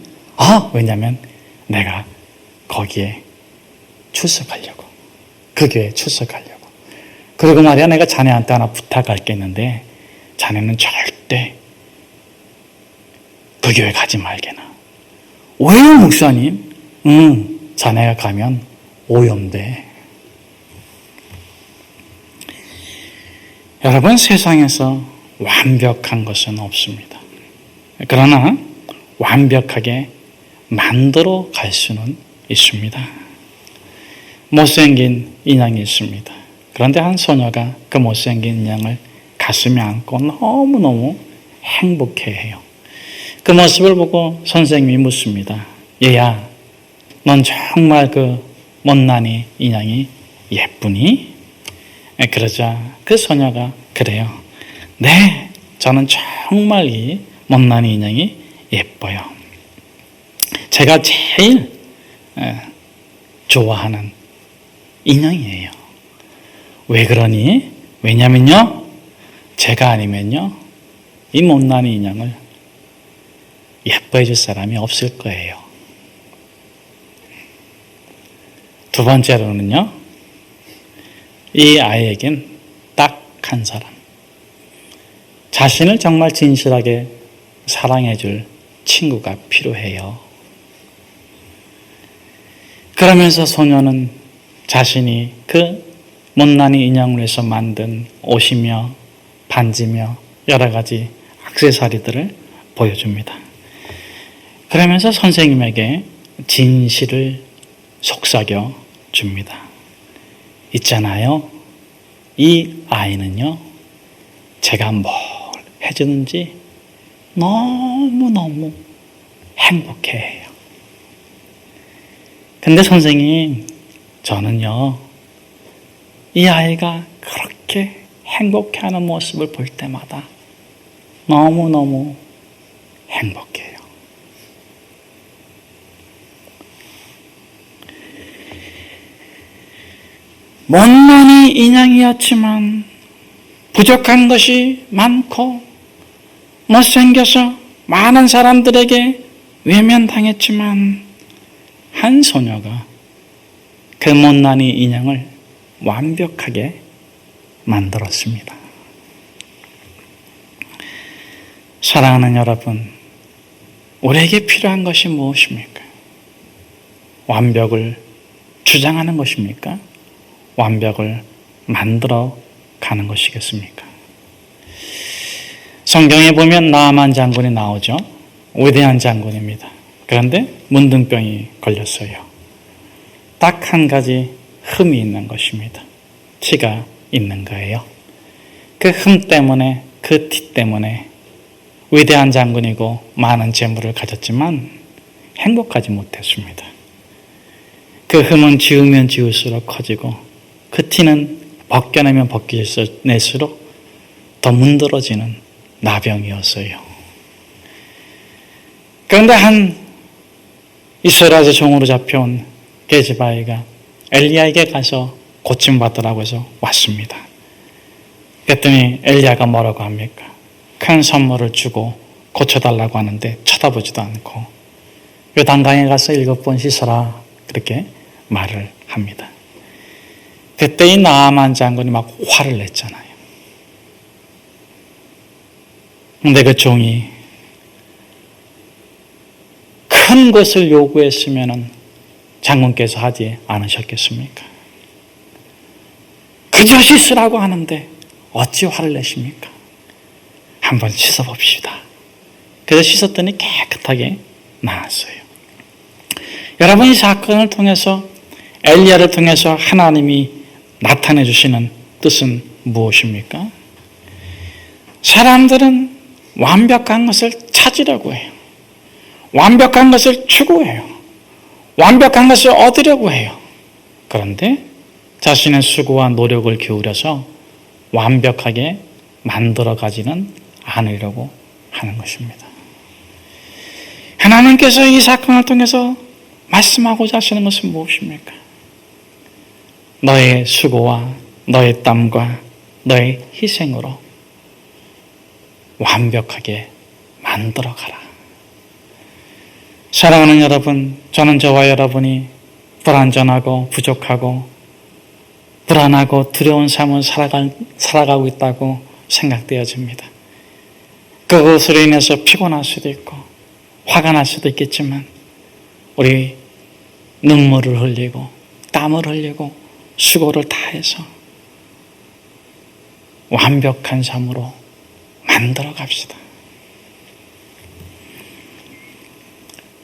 왜냐면 내가 거기에 출석하려고. 그 교회에 출석하려고. 그리고 말이야, 내가 자네한테 하나 부탁할 게 있는데 자네는 절대 그 교회 가지 말게나. 왜요, 목사님? 자네가 가면 오염돼. 여러분, 세상에서 완벽한 것은 없습니다. 그러나 완벽하게 만들어 갈 수는 있습니다. 못생긴 인형이 있습니다. 그런데 한 소녀가 그 못생긴 인형을 가슴에 안고 너무너무 행복해해요. 그 모습을 보고 선생님이 묻습니다. 얘야, 넌 정말 그 못난이 인형이 예쁘니? 그러자 그 소녀가 그래요. 네, 저는 정말 이 못난이 인형이 예뻐요. 제가 제일 좋아하는 인형이에요. 왜 그러니? 왜냐면요, 제가 아니면요, 이 못난이 인형을 예뻐해 줄 사람이 없을 거예요. 두 번째로는요, 이 아이에겐 딱 한 사람, 자신을 정말 진실하게 사랑해 줄 친구가 필요해요. 그러면서 소녀는 자신이 그 못난이 인형을 위해서 만든 옷이며 반지며 여러 가지 액세서리들을 보여줍니다. 그러면서 선생님에게 진실을 속삭여 줍니다. 있잖아요, 이 아이는요, 제가 뭘 해주는지 너무너무 행복해해요. 근데 선생님, 저는요, 이 아이가 그렇게 행복해하는 모습을 볼 때마다 너무너무 행복해요. 못난이 인형이었지만 부족한 것이 많고 못생겨서 많은 사람들에게 외면당했지만 한 소녀가 그 못난이 인형을 완벽하게 만들었습니다. 사랑하는 여러분, 우리에게 필요한 것이 무엇입니까? 완벽을 주장하는 것입니까? 완벽을 만들어 가는 것이겠습니까? 성경에 보면 나아만 장군이 나오죠. 위대한 장군입니다. 그런데 문둥병이 걸렸어요. 딱 한 가지 흠이 있는 것입니다. 티가 있는 거예요. 그 흠 때문에, 그 티 때문에 위대한 장군이고 많은 재물을 가졌지만 행복하지 못했습니다. 그 흠은 지우면 지울수록 커지고 그 티는 벗겨내면 벗겨낼수록 더 문드러지는 나병이었어요. 그런데 한 이스라엘에서 종으로 잡혀온 게즈바이가 엘리야에게 가서 고침받으라고 해서 왔습니다. 그랬더니 엘리야가 뭐라고 합니까? 큰 선물을 주고 고쳐달라고 하는데 쳐다보지도 않고 요단강에 가서 7번 씻어라, 그렇게 말을 합니다. 그때 이 나아만 장군이 막 화를 냈잖아요. 근데 그 종이 큰 것을 요구했으면 장군께서 하지 않으셨겠습니까? 그저 씻으라고 하는데 어찌 화를 내십니까? 한번 씻어봅시다. 그래서 씻었더니 깨끗하게 나았어요. 여러분, 이 사건을 통해서, 엘리야를 통해서 하나님이 나타내 주시는 뜻은 무엇입니까? 사람들은 완벽한 것을 찾으려고 해요. 완벽한 것을 추구해요. 완벽한 것을 얻으려고 해요. 그런데 자신의 수고와 노력을 기울여서 완벽하게 만들어 가지는 않으려고 하는 것입니다. 하나님께서 이 사건을 통해서 말씀하고자 하시는 것은 무엇입니까? 너의 수고와 너의 땀과 너의 희생으로 완벽하게 만들어 가라. 사랑하는 여러분, 저는 저와 여러분이 불완전하고 부족하고 불안하고 두려운 삶을 살아가고 있다고 생각되어집니다. 그것으로 인해서 피곤할 수도 있고 화가 날 수도 있겠지만 우리 눈물을 흘리고 땀을 흘리고 수고를 다해서 완벽한 삶으로 만들어 갑시다.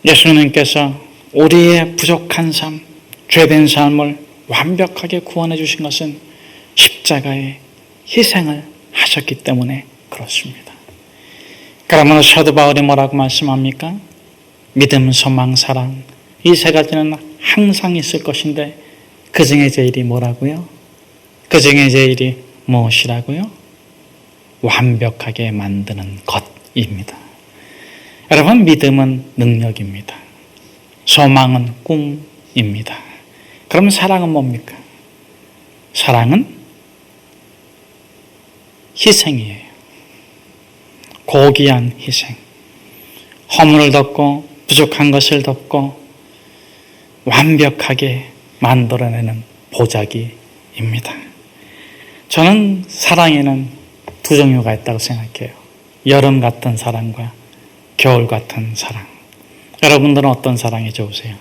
예수님께서 우리의 부족한 삶, 죄된 삶을 완벽하게 구원해 주신 것은 십자가의 희생을 하셨기 때문에 그렇습니다. 그러면 사도 바울이 뭐라고 말씀합니까? 믿음, 소망, 사랑 이 세 가지는 항상 있을 것인데 그 중에 제일이 뭐라고요? 그 중에 제일이 무엇이라고요? 완벽하게 만드는 것입니다. 여러분, 믿음은 능력입니다. 소망은 꿈입니다. 그럼 사랑은 뭡니까? 사랑은 희생이에요. 고귀한 희생. 허물을 덮고 부족한 것을 덮고 완벽하게 만들어내는 보자기입니다. 저는 사랑에는 두 종류가 있다고 생각해요. 여름 같은 사랑과 겨울 같은 사랑. 여러분들은 어떤 사랑이 좋으세요?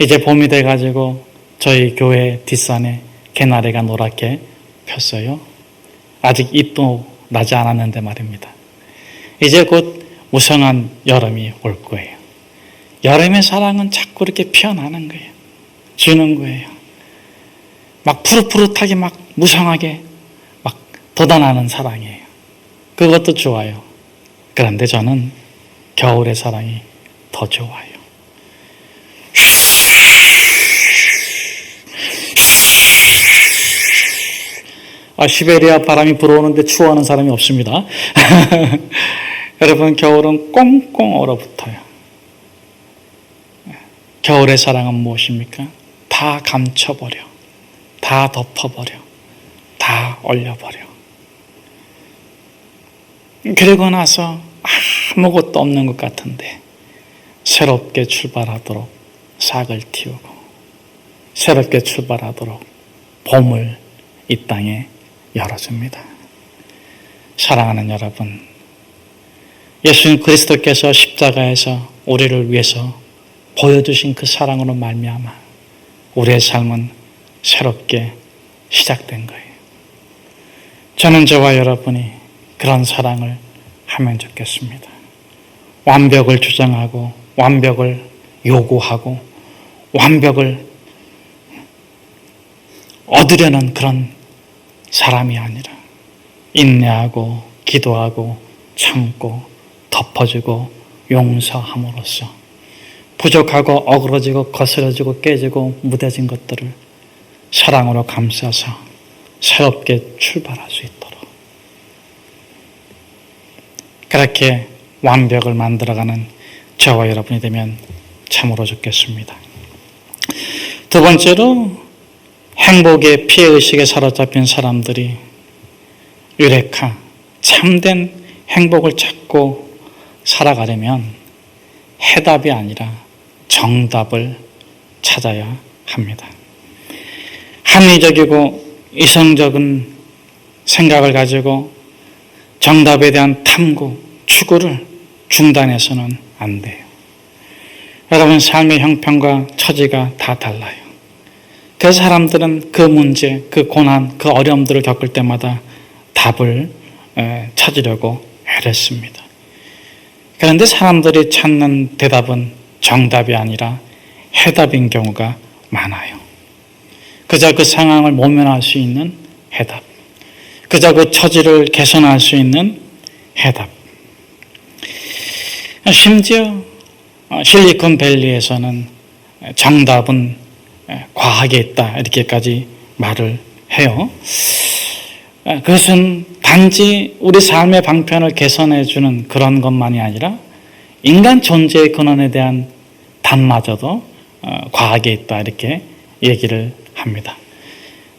이제 봄이 돼가지고 저희 교회 뒷산에 개나리가 노랗게 폈어요. 아직 잎도 나지 않았는데 말입니다. 이제 곧 무성한 여름이 올 거예요. 여름의 사랑은 자꾸 이렇게 피어나는 거예요. 주는 거예요. 막 푸릇푸릇하게 막 무성하게 막 돋아나는 사랑이에요. 그것도 좋아요. 그런데 저는 겨울의 사랑이 더 좋아요. 시베리아 바람이 불어오는데 추워하는 사람이 없습니다. 여러분, 겨울은 꽁꽁 얼어붙어요. 겨울의 사랑은 무엇입니까? 다 감춰버려. 다 덮어버려. 다 얼려버려. 그리고 나서 아무것도 없는 것 같은데 새롭게 출발하도록 싹을 틔우고 새롭게 출발하도록 봄을 이 땅에 열어줍니다. 사랑하는 여러분, 예수님 그리스도께서 십자가에서 우리를 위해서 보여주신 그 사랑으로 말미암아 우리의 삶은 새롭게 시작된 거예요. 저는 저와 여러분이 그런 사랑을 하면 좋겠습니다. 완벽을 주장하고 완벽을 요구하고 완벽을 얻으려는 그런 사람이 아니라 인내하고 기도하고 참고 덮어주고 용서함으로써 부족하고 어그러지고 거스러지고 깨지고 무뎌진 것들을 사랑으로 감싸서 새롭게 출발할 수 있도록 그렇게 완벽을 만들어가는 저와 여러분이 되면 참으로 좋겠습니다. 두 번째로 행복의 피해의식에 사로잡힌 사람들이 유레카, 참된 행복을 찾고 살아가려면 해답이 아니라 정답을 찾아야 합니다. 합리적이고 이성적인 생각을 가지고 정답에 대한 탐구, 추구를 중단해서는 안 돼요. 여러분, 삶의 형편과 처지가 다 달라요. 그 사람들은 그 문제, 그 고난, 그 어려움들을 겪을 때마다 답을 찾으려고 애렸습니다. 그런데 사람들이 찾는 대답은 정답이 아니라 해답인 경우가 많아요. 그저 그 상황을 모면할 수 있는 해답, 그저 그 처지를 개선할 수 있는 해답. 심지어 실리콘밸리에서는 정답은 과학에 있다 이렇게까지 말을 해요. 그것은 단지 우리 삶의 방편을 개선해 주는 그런 것만이 아니라 인간 존재의 근원에 대한 답마저도 과학에 있다 이렇게 얘기를 합니다.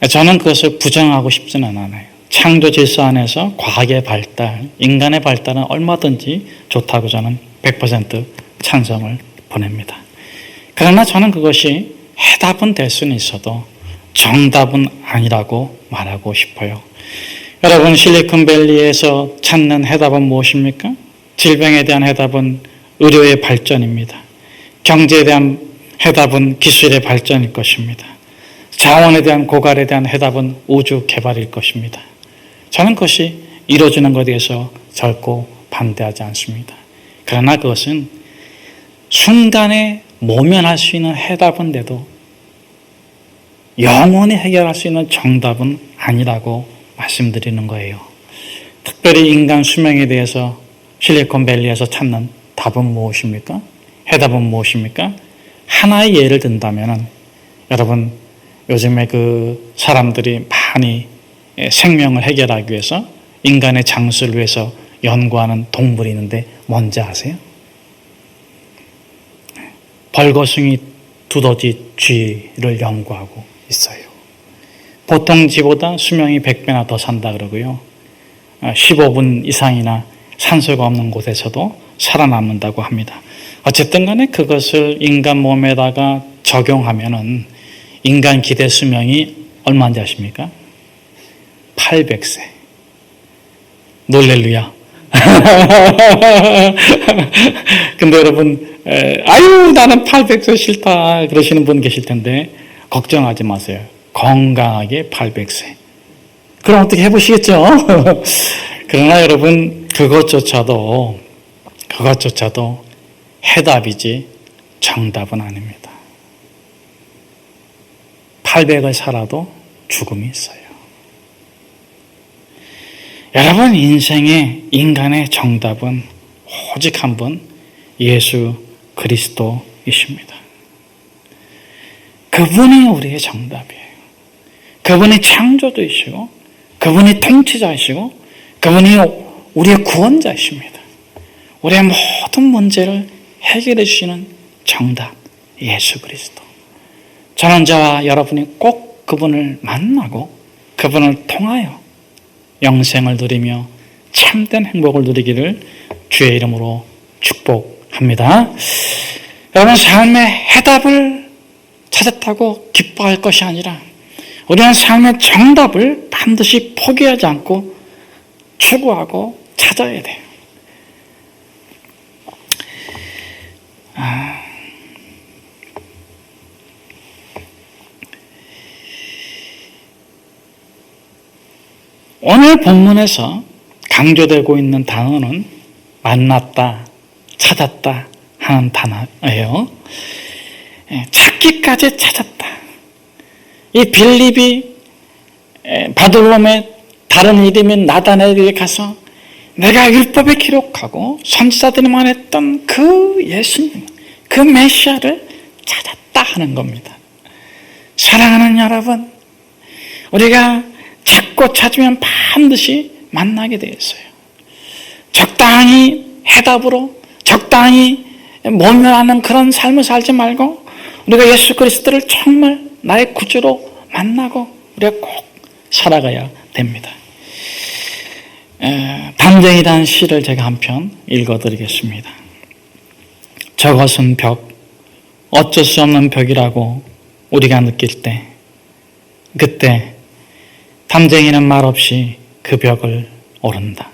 저는 그것을 부정하고 싶지는 않아요. 창조 질서 안에서 과학의 발달, 인간의 발달은 얼마든지 좋다고 저는 100% 찬성을 보냅니다. 그러나 저는 그것이 해답은 될 수는 있어도 정답은 아니라고 말하고 싶어요. 여러분, 실리콘밸리에서 찾는 해답은 무엇입니까? 질병에 대한 해답은 의료의 발전입니다. 경제에 대한 해답은 기술의 발전일 것입니다. 자원에 대한 고갈에 대한 해답은 우주 개발일 것입니다. 저는 그것이 이루어지는 것에 대해서 결코 반대하지 않습니다. 그러나 그것은 순간에 모면할 수 있는 해답인데도 영원히 해결할 수 있는 정답은 아니라고 말씀드리는 거예요. 특별히 인간 수명에 대해서 실리콘밸리에서 찾는 답은 무엇입니까? 해답은 무엇입니까? 하나의 예를 든다면 여러분, 요즘에 그 사람들이 많이 생명을 해결하기 위해서 인간의 장수를 위해서 연구하는 동물이 있는데 뭔지 아세요? 벌거숭이 두더지 쥐를 연구하고 있어요. 보통 쥐보다 수명이 100배나 더 산다 그러고요. 15분 이상이나 산소가 없는 곳에서도 살아남는다고 합니다. 어쨌든 간에 그것을 인간 몸에다가 적용하면은 인간 기대 수명이 얼마인지 아십니까? 800세. 놀렐루야. 근데 여러분, 아유, 나는 800세 싫다 그러시는 분 계실 텐데 걱정하지 마세요. 건강하게 800세. 그럼 어떻게 해보시겠죠? 그러나 여러분, 그것조차도 해답이지 정답은 아닙니다. 800을 살아도 죽음이 있어요. 여러분, 인생의 인간의 정답은 오직 한 분, 예수 그리스도이십니다. 그분이 우리의 정답이에요. 그분이 창조주이시고 그분이 통치자이시고 그분이 우리의 구원자이십니다. 우리의 모든 문제를 해결해 주시는 정답, 예수 그리스도. 저는 저와 여러분이 꼭 그분을 만나고 그분을 통하여 영생을 누리며 참된 행복을 누리기를 주의 이름으로 축복합니다. 여러분, 삶의 해답을 찾았다고 기뻐할 것이 아니라 우리는 삶의 정답을 반드시 포기하지 않고 추구하고 찾아야 돼요. 오늘 본문에서 강조되고 있는 단어는 만났다, 찾았다 하는 단어예요. 찾기까지 찾았다. 이 빌립이 바돌롬의 다른 이름인 나다나엘에게 가서 내가 율법에 기록하고 선지자들이 말했던 그 예수님, 그 메시아를 찾았다 하는 겁니다. 사랑하는 여러분, 우리가 찾고 찾으면 반드시 만나게 되어 있어요. 적당히 해답으로 적당히 모면하는 그런 삶을 살지 말고 우리가 예수 그리스도를 정말 나의 구주로 만나고 우리가 꼭 살아가야 됩니다. 담쟁이라는 시를 제가 한 편 읽어드리겠습니다. 저것은 벽, 어쩔 수 없는 벽이라고 우리가 느낄 때, 그때 담쟁이는 말없이 그 벽을 오른다.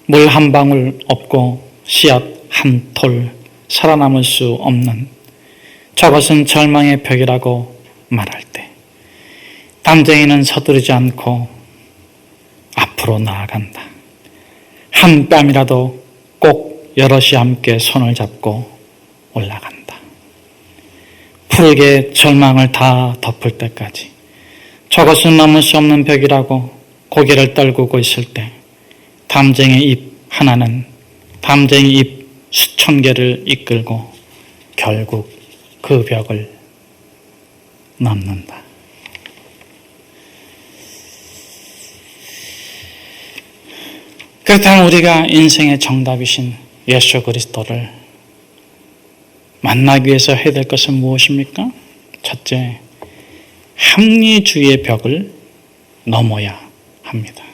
물 한 방울 없고 씨앗 한 톨 살아남을 수 없는 저것은 절망의 벽이라고 말할 때 담쟁이는 서두르지 않고 앞으로 나아간다. 한 뺨이라도 꼭 여럿이 함께 손을 잡고 올라간다. 푸르게 절망을 다 덮을 때까지 저것은 넘을 수 없는 벽이라고 고개를 떨구고 있을 때 담쟁이 입 하나는 담쟁이 입 수천 개를 이끌고 결국 그 벽을 넘는다. 그렇다면 우리가 인생의 정답이신 예수 그리스도를 만나기 위해서 해야 될 것은 무엇입니까? 첫째, 합리주의의 벽을 넘어야 합니다.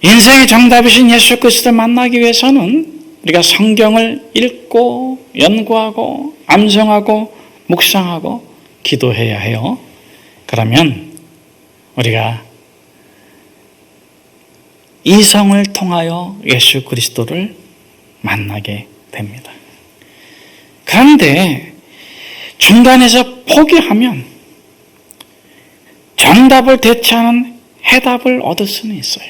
인생의 정답이신 예수 그리스도를 만나기 위해서는 우리가 성경을 읽고 연구하고 암송하고 묵상하고 기도해야 해요. 그러면 우리가 이성을 통하여 예수 그리스도를 만나게 됩니다. 그런데 중간에서 포기하면 정답을 대체하는 해답을 얻을 수는 있어요.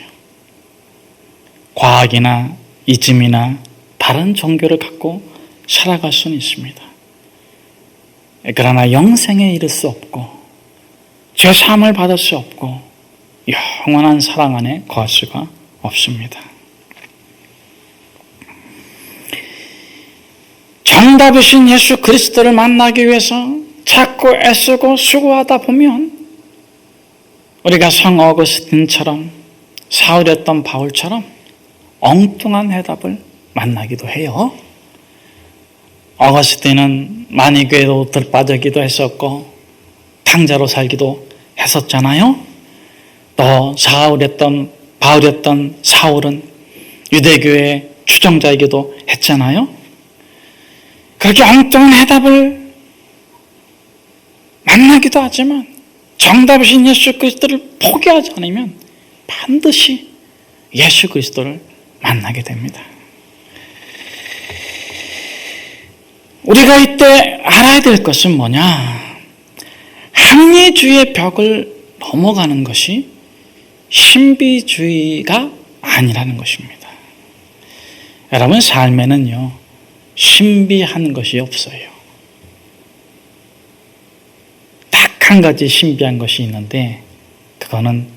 과학이나 이즘이나 다른 종교를 갖고 살아갈 수는 있습니다. 그러나 영생에 이를 수 없고 죄사함을 받을 수 없고 영원한 사랑 안에 거할 수가 없습니다. 정답이신 예수 그리스도를 만나기 위해서 자꾸 애쓰고 수고하다 보면 우리가 성 어거스틴처럼 사울이었던 바울처럼 엉뚱한 해답을 만나기도 해요. 어거스틴은 마니교회로 들빠지기도 했었고 탕자로 살기도 했었잖아요. 또 바울이었던 사울은 유대교의 추종자이기도 했잖아요. 그렇게 엉뚱한 해답을 만나기도 하지만 정답이신 예수 그리스도를 포기하지 않으면 반드시 예수 그리스도를 만나게 됩니다. 우리가 이때 알아야 될 것은 뭐냐? 합리주의의 벽을 넘어가는 것이 신비주의가 아니라는 것입니다. 여러분, 삶에는요, 신비한 것이 없어요. 딱 한 가지 신비한 것이 있는데 그거는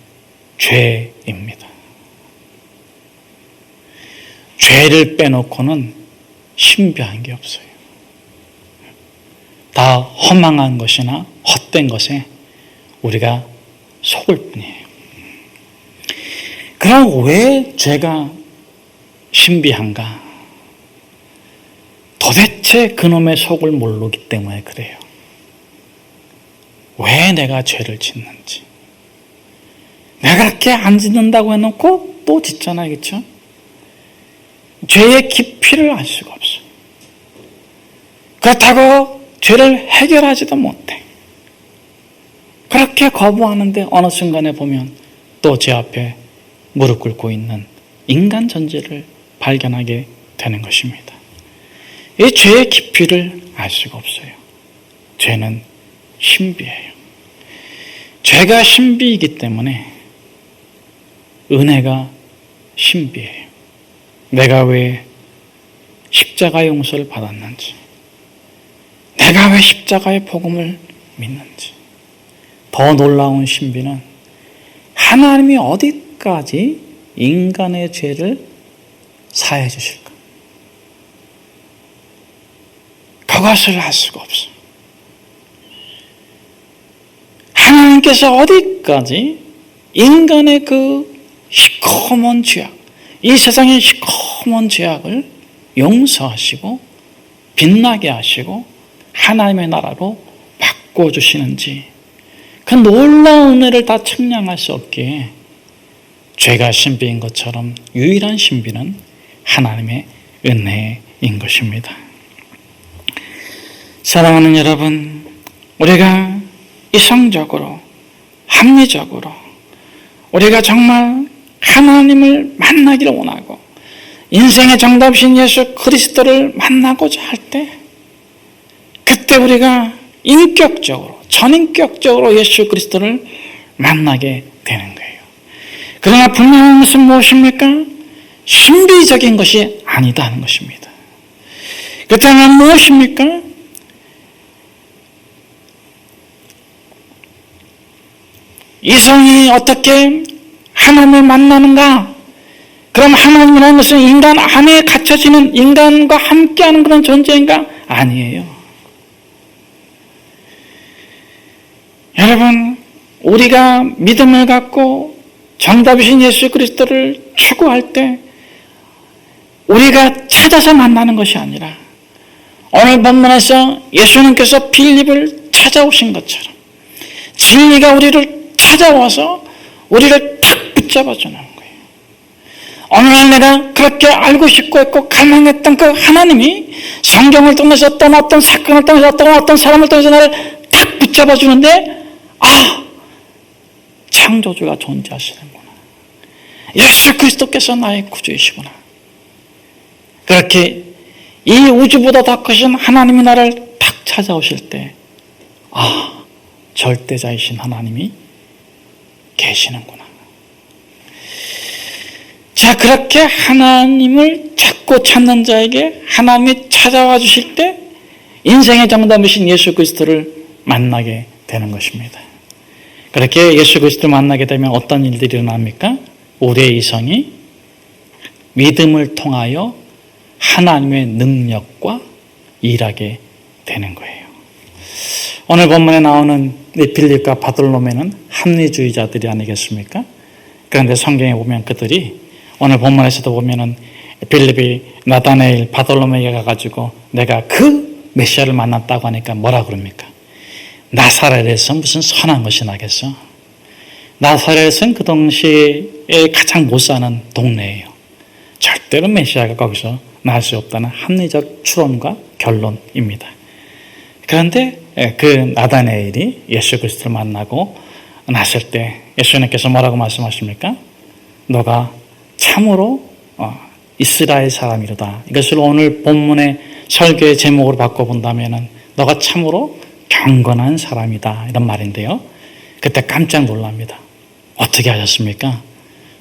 죄입니다. 죄를 빼놓고는 신비한 게 없어요. 다 허망한 것이나 헛된 것에 우리가 속을 뿐이에요. 그럼 왜 죄가 신비한가? 도대체 그놈의 속을 모르기 때문에 그래요. 왜 내가 죄를 짓는지. 내가 그렇게 안 짓는다고 해놓고 또 짓잖아요. 그렇죠? 죄의 깊이를 알 수가 없어요. 그렇다고 죄를 해결하지도 못해. 그렇게 거부하는데 어느 순간에 보면 또 제 앞에 무릎 꿇고 있는 인간 존재를 발견하게 되는 것입니다. 이 죄의 깊이를 알 수가 없어요. 죄는 신비해요. 죄가 신비이기 때문에 은혜가 신비해요. 내가 왜 십자가의 용서를 받았는지, 내가 왜 십자가의 복음을 믿는지. 더 놀라운 신비는 하나님이 어디까지 인간의 죄를 사해 주실까? 그것을 알 수가 없어요. 하나님께서 어디까지 인간의 그 시커먼 죄악, 이 세상의 시커먼 죄악을 용서하시고 빛나게 하시고 하나님의 나라로 바꿔주시는지, 그 놀라운 은혜를 다 측량할 수 없기에 죄가 신비인 것처럼 유일한 신비는 하나님의 은혜인 것입니다. 사랑하는 여러분, 우리가 이성적으로, 합리적으로 우리가 정말 하나님을 만나기를 원하고 인생의 정답이신 예수 그리스도를 만나고자 할 때, 그때 우리가 인격적으로, 전인격적으로 예수 그리스도를 만나게 되는 거예요. 그러나 분명한 것은 무엇입니까? 신비적인 것이 아니다는 것입니다. 그렇다면 무엇입니까? 이성이 어떻게 하나님을 만나는가? 그럼 하나님이라는 것은 인간 안에 갇혀지는, 인간과 함께하는 그런 존재인가? 아니에요. 여러분, 우리가 믿음을 갖고 정답이신 예수 그리스도를 추구할 때 우리가 찾아서 만나는 것이 아니라 오늘 본문에서 예수님께서 빌립을 찾아오신 것처럼 진리가 우리를 찾아와서 우리를 탁 붙잡아주는 거예요. 오늘날 내가 그렇게 알고 싶고 있고 갈망했던 그 하나님이 성경을 통해서 어떤 사건을 통해서 어떤 사람을 통해서 나를 탁 붙잡아주는데, 창조주가 존재하시는구나. 예수 그리스도께서 나의 구주이시구나. 그렇게 이 우주보다 더 크신 하나님이 나를 탁 찾아오실 때, 절대자이신 하나님이 계시는구나. 자, 그렇게 하나님을 찾고 찾는 자에게 하나님이 찾아와 주실 때 인생의 정답이신 예수 그리스도를 만나게 되는 것입니다. 그렇게 예수 그리스도를 만나게 되면 어떤 일들이 일어납니까? 우리의 이성이 믿음을 통하여 하나님의 능력과 일하게 되는 거예요. 오늘 본문에 나오는 빌립과 바돌로메는 합리주의자들이 아니겠습니까? 그런데 성경에 보면 그들이 오늘 본문에서도 보면은 빌립이 나다나엘 바돌로메에게 가가지고 내가 그 메시아를 만났다고 하니까 뭐라 그럽니까? 나사렛에서 무슨 선한 것이 나겠어? 나사렛은 그 당시에 가장 못 사는 동네예요. 절대로 메시아가 거기서 날 수 없다는 합리적 추론과 결론입니다. 그런데 그 나다나엘이 예수 그리스도를 만나고 났을 때 예수님께서 뭐라고 말씀하십니까? 너가 참으로 이스라엘 사람이로다. 이것을 오늘 본문의 설교의 제목으로 바꿔본다면 너가 참으로 경건한 사람이다, 이런 말인데요. 그때 깜짝 놀랍니다. 어떻게 하셨습니까?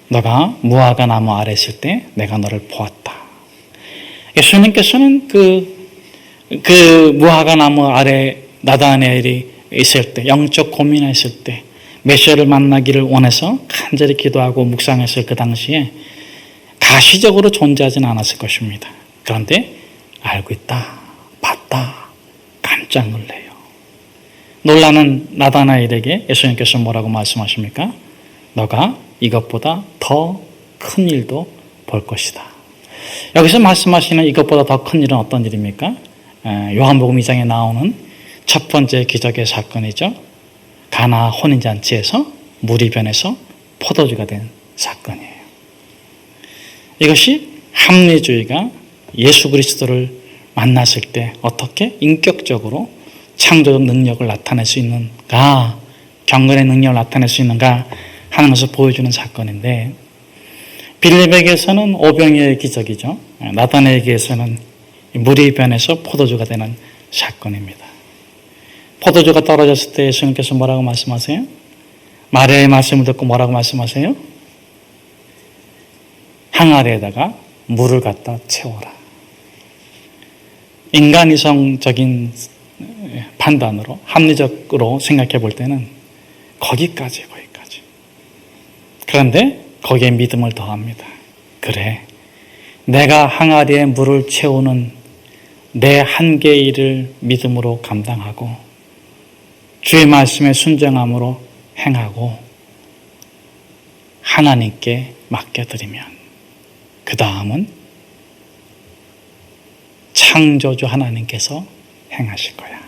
너가 무화과 나무 아래 있을 때 내가 너를 보았다. 예수님께서는 그 무화과 나무 아래 나다나엘이 있을 때, 영적 고민했을 때, 메시아를 만나기를 원해서 간절히 기도하고 묵상했을 그 당시에 가시적으로 존재하지는 않았을 것입니다. 그런데 알고 있다, 봤다, 깜짝 놀래요. 놀라는 나다나엘에게 예수님께서 뭐라고 말씀하십니까? 너가 이것보다 더 큰 일도 볼 것이다. 여기서 말씀하시는 이것보다 더 큰 일은 어떤 일입니까? 요한복음 2장에 나오는 첫 번째 기적의 사건이죠. 가나 혼인잔치에서 물이 변해서 포도주가 된 사건이에요. 이것이 합리주의가 예수 그리스도를 만났을 때 어떻게 인격적으로 창조적 능력을 나타낼 수 있는가, 경건의 능력을 나타낼 수 있는가 하는 것을 보여주는 사건인데, 빌립에게서는 오병이어의 기적이죠. 나다나엘에게서는 물이 변해서 포도주가 되는 사건입니다. 포도주가 떨어졌을 때 예수님께서 뭐라고 말씀하세요? 마리아의 말씀을 듣고 뭐라고 말씀하세요? 항아리에다가 물을 갖다 채워라. 인간이성적인 판단으로, 합리적으로 생각해 볼 때는 거기까지. 그런데 거기에 믿음을 더합니다. 그래, 내가 항아리에 물을 채우는 내 한계의 일을 믿음으로 감당하고 주의 말씀에 순종함으로 행하고 하나님께 맡겨드리면 그 다음은 창조주 하나님께서 행하실 거야.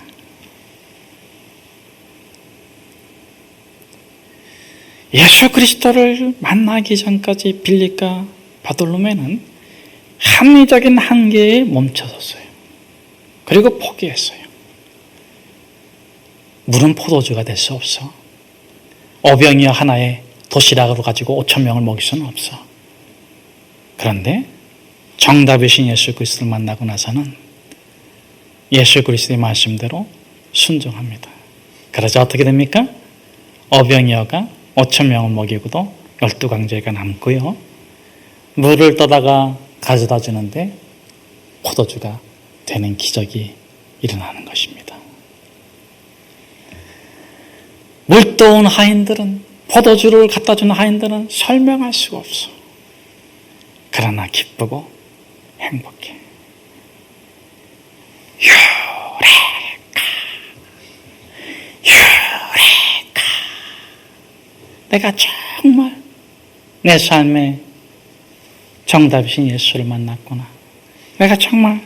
예수 그리스도를 만나기 전까지 빌립과 바돌로메는 합리적인 한계에 멈춰섰어요. 그리고 포기했어요. 물은 포도주가 될 수 없어. 오병이어 하나에 도시락으로 가지고 5천 명을 먹일 수는 없어. 그런데 정답이신 예수 그리스도를 만나고 나서는 예수 그리스도의 말씀대로 순종합니다. 그러자 어떻게 됩니까? 오병이어가 5천 명을 먹이고도 12강제가 남고요. 물을 떠다가 가져다 주는데 포도주가 되는 기적이 일어나는 것입니다. 물떠온 하인들은, 포도주를 갖다 주는 하인들은 설명할 수가 없어. 그러나 기쁘고 행복해. 유레카. 내가 정말 내 삶의 정답이신 예수를 만났구나. 내가 정말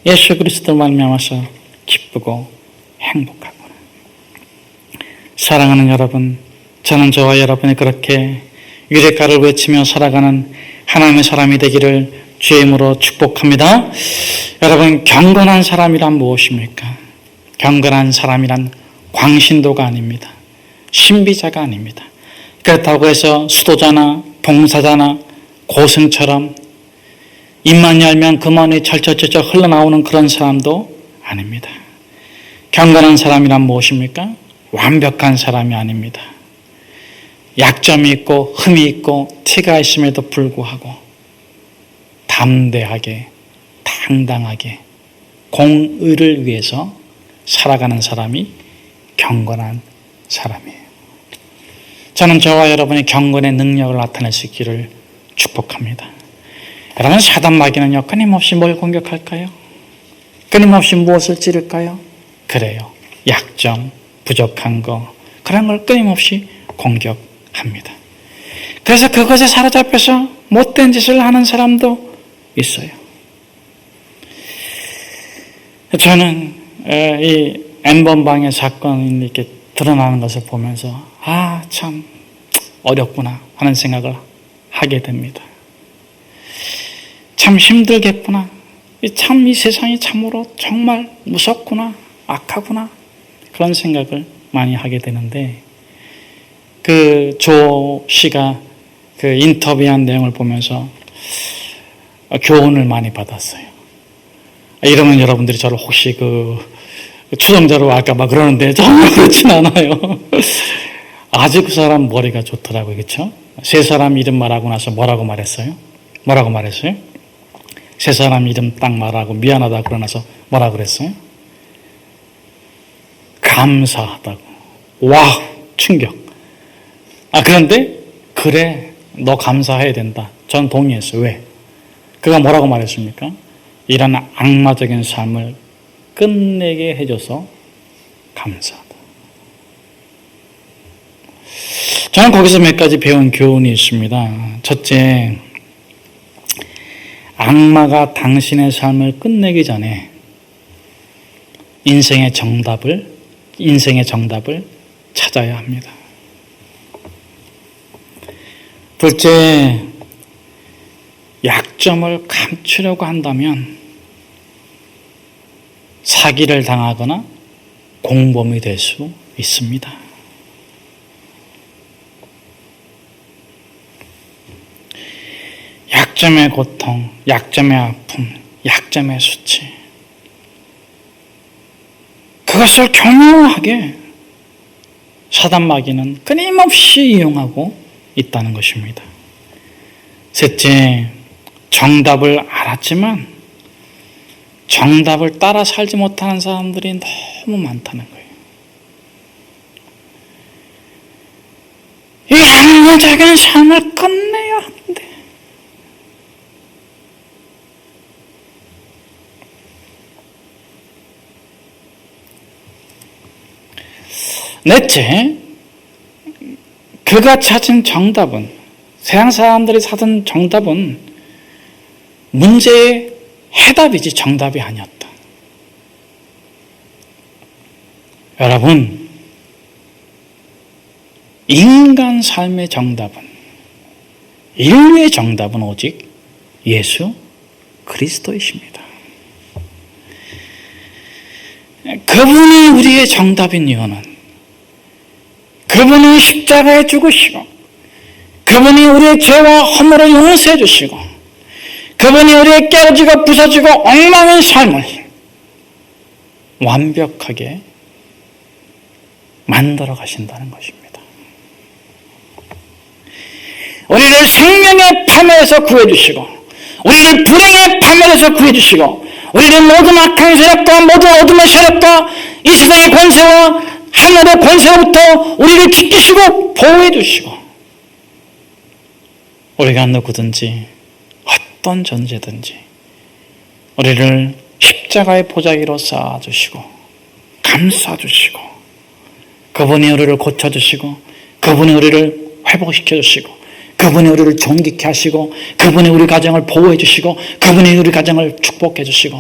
예수 그리스도 말미암아서 기쁘고 행복하구나. 사랑하는 여러분, 저는 저와 여러분이 그렇게 유레카를 외치며 살아가는 하나님의 사람이 되기를 주의 이름으로 축복합니다. 여러분, 경건한 사람이란 무엇입니까? 경건한 사람이란 광신도가 아닙니다. 신비자가 아닙니다. 그렇다고 해서 수도자나 봉사자나 고승처럼 입만 열면 그만이 절절절절 흘러나오는 그런 사람도 아닙니다. 경건한 사람이란 무엇입니까? 완벽한 사람이 아닙니다. 약점이 있고 흠이 있고 티가 있음에도 불구하고 담대하게 당당하게 공의를 위해서 살아가는 사람이 경건한 사람이에요. 저는 저와 여러분이 경건의 능력을 나타낼 수 있기를 축복합니다. 여러분, 사단 마귀는요, 끊임없이 뭘 공격할까요? 끊임없이 무엇을 찌를까요? 그래요. 약점, 부족한 거, 그런 걸 끊임없이 공격합니다. 그래서 그것에 사로잡혀서 못된 짓을 하는 사람도 있어요. 저는 이 N번방의 사건이 이렇게 드러나는 것을 보면서 참 어렵구나 하는 생각을 하게 됩니다. 참 힘들겠구나. 참 이 세상이 참으로 정말 무섭구나, 악하구나, 그런 생각을 많이 하게 되는데, 그 조 씨가 그 인터뷰한 내용을 보면서 교훈을 많이 받았어요. 이러면 여러분들이 저를 혹시 그 추종자로 할까봐 그러는데 정말 그렇진 않아요. 아주 그 사람 머리가 좋더라고요. 그렇죠? 세 사람 이름 말하고 나서 뭐라고 말했어요? 세 사람 이름 딱 말하고 미안하다고 그러나서 뭐라 그랬어요? 감사하다고. 와, 충격. 그런데 그래, 너 감사해야 된다. 전 동의했어요. 왜? 그가 뭐라고 말했습니까? 이런 악마적인 삶을 끝내게 해줘서 감사하다. 저는 거기서 몇 가지 배운 교훈이 있습니다. 첫째, 악마가 당신의 삶을 끝내기 전에 인생의 정답을 찾아야 합니다. 둘째, 약점을 감추려고 한다면 사기를 당하거나 공범이 될 수 있습니다. 약점의 고통, 약점의 아픔, 약점의 수치, 그것을 교묘하게 사단 마귀는 끊임없이 이용하고 있다는 것입니다. 셋째, 정답을 알았지만 정답을 따라 살지 못하는 사람들이 너무 많다는 거예요. 이 악마적인 삶을 끝내야 하는데 넷째, 그가 찾은 정답은, 세상 사람들이 찾은 정답은 문제의 해답이지 정답이 아니었다. 여러분, 인간 삶의 정답은, 인류의 정답은 오직 예수 그리스도이십니다. 그분이 우리의 정답인 이유는 그분이 십자가에 죽으시고, 그분이 우리의 죄와 허물을 용서해 주시고, 그분이 우리의 깨어지고 부서지고 엉망인 삶을 완벽하게 만들어 가신다는 것입니다. 우리를 생명의 파멸에서 구해주시고, 우리를 불행의 파멸에서 구해주시고, 우리를 모든 악한 세력과 모든 어둠의 세력과 이 세상의 권세와 하늘의 권세로부터 우리를 지키시고 보호해 주시고, 우리가 누구든지 어떤 존재든지 우리를 십자가의 보자기로 쌓아주시고 감싸주시고, 그분이 우리를 고쳐주시고, 그분이 우리를 회복시켜주시고, 그분이 우리를 존귀케 하시고 그분이 우리 가정을 보호해 주시고 그분이 우리 가정을 축복해 주시고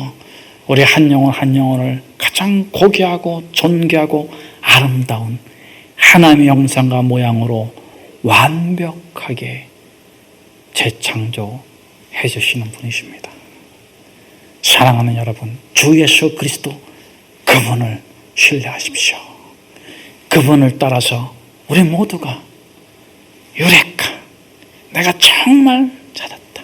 우리 한 영혼 한 영혼을 가장 고귀하고 존귀하고 아름다운 하나님의 형상과 모양으로 완벽하게 재창조해 주시는 분이십니다. 사랑하는 여러분, 주 예수 그리스도 그분을 신뢰하십시오. 그분을 따라서 우리 모두가 유레카, 내가 정말 찾았다.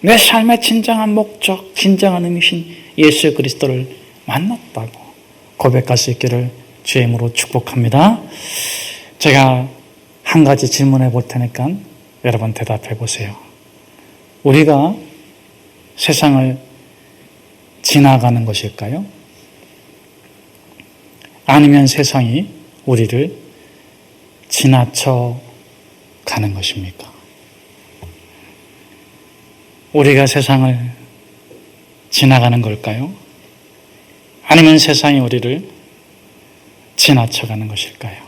내 삶의 진정한 목적, 진정한 의미신 예수 그리스도를 만났다고 고백할 수 있기를 주의 이름으로 축복합니다. 제가 한 가지 질문해 볼 테니까 여러분 대답해 보세요. 우리가 세상을 지나가는 것일까요? 아니면 세상이 우리를 지나쳐 가는 것입니까? 우리가 세상을 지나가는 걸까요? 아니면 세상이 우리를 지나쳐 가는 것일까요?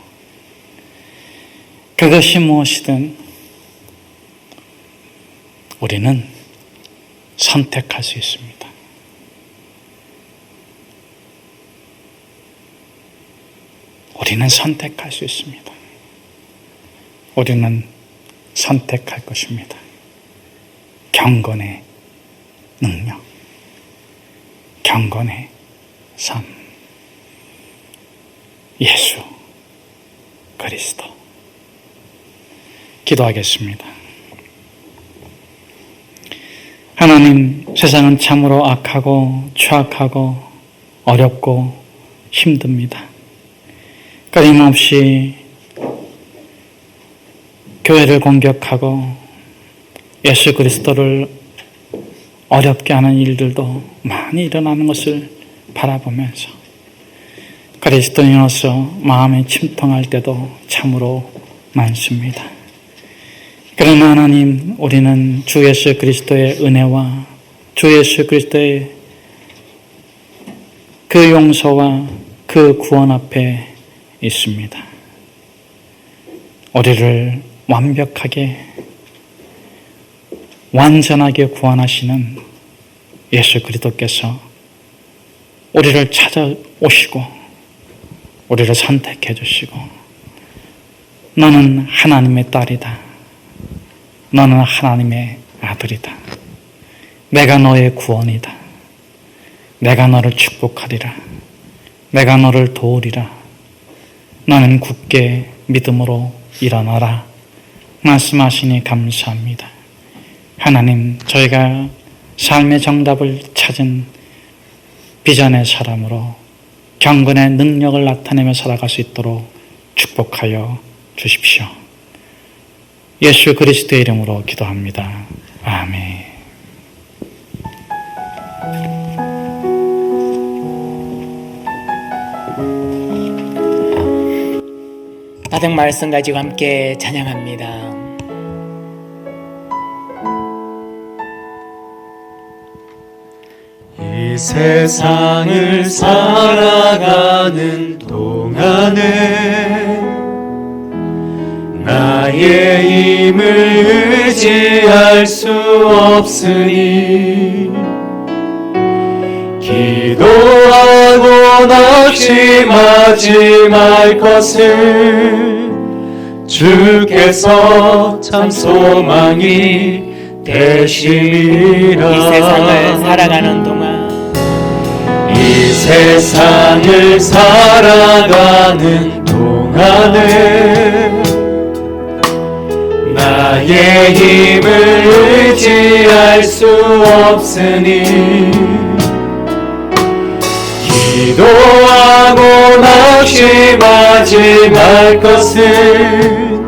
그것이 무엇이든 우리는 선택할 수 있습니다. 우리는 선택할 수 있습니다. 우리는 선택할 것입니다. 경건의 능력, 경건의 삶, 예수 그리스도. 기도하겠습니다. 하나님, 세상은 참으로 악하고 추악하고 어렵고 힘듭니다. 끊임없이 교회를 공격하고 예수 그리스도를 어렵게 하는 일들도 많이 일어나는 것을 바라보면서 그리스도인으로서 마음이 침통할 때도 참으로 많습니다. 그러나 하나님, 우리는 주 예수 그리스도의 은혜와 주 예수 그리스도의 그 용서와 그 구원 앞에 있습니다. 우리를 완벽하게 완전하게 구원하시는 예수 그리스도께서 우리를 찾아오시고 우리를 선택해 주시고 너는 하나님의 딸이다. 너는 하나님의 아들이다. 내가 너의 구원이다. 내가 너를 축복하리라. 내가 너를 도우리라. 너는 굳게 믿음으로 일어나라. 말씀하시니 감사합니다. 하나님, 저희가 삶의 정답을 찾은 비전의 사람으로 경건의 능력을 나타내며 살아갈 수 있도록 축복하여 주십시오. 예수 그리스도의 이름으로 기도합니다. 아멘. 받은 말씀 가지고 함께 찬양합니다. 이 세상을 살아가는 동안에 나의 힘을 의지할 수 없으니 기도하고 낙심하지 말 것을 주께서 참 소망이 되심이라. 이 세상을 살아가는 동안 이 세상을 살아가는 동안에 나의 힘을 의지할 수 없으니 기도하고 낙심하지 말 것을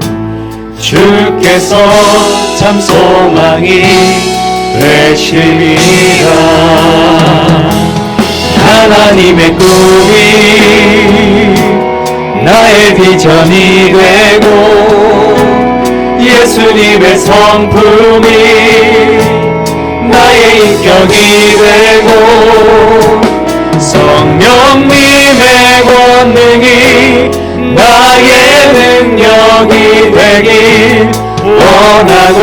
주께서 참 소망이 되심이라. 하나님의 꿈이 나의 비전이 되고 예수님의 성품이 나의 인격이 되고 성령님의 권능이 나의 능력이 되길 원하고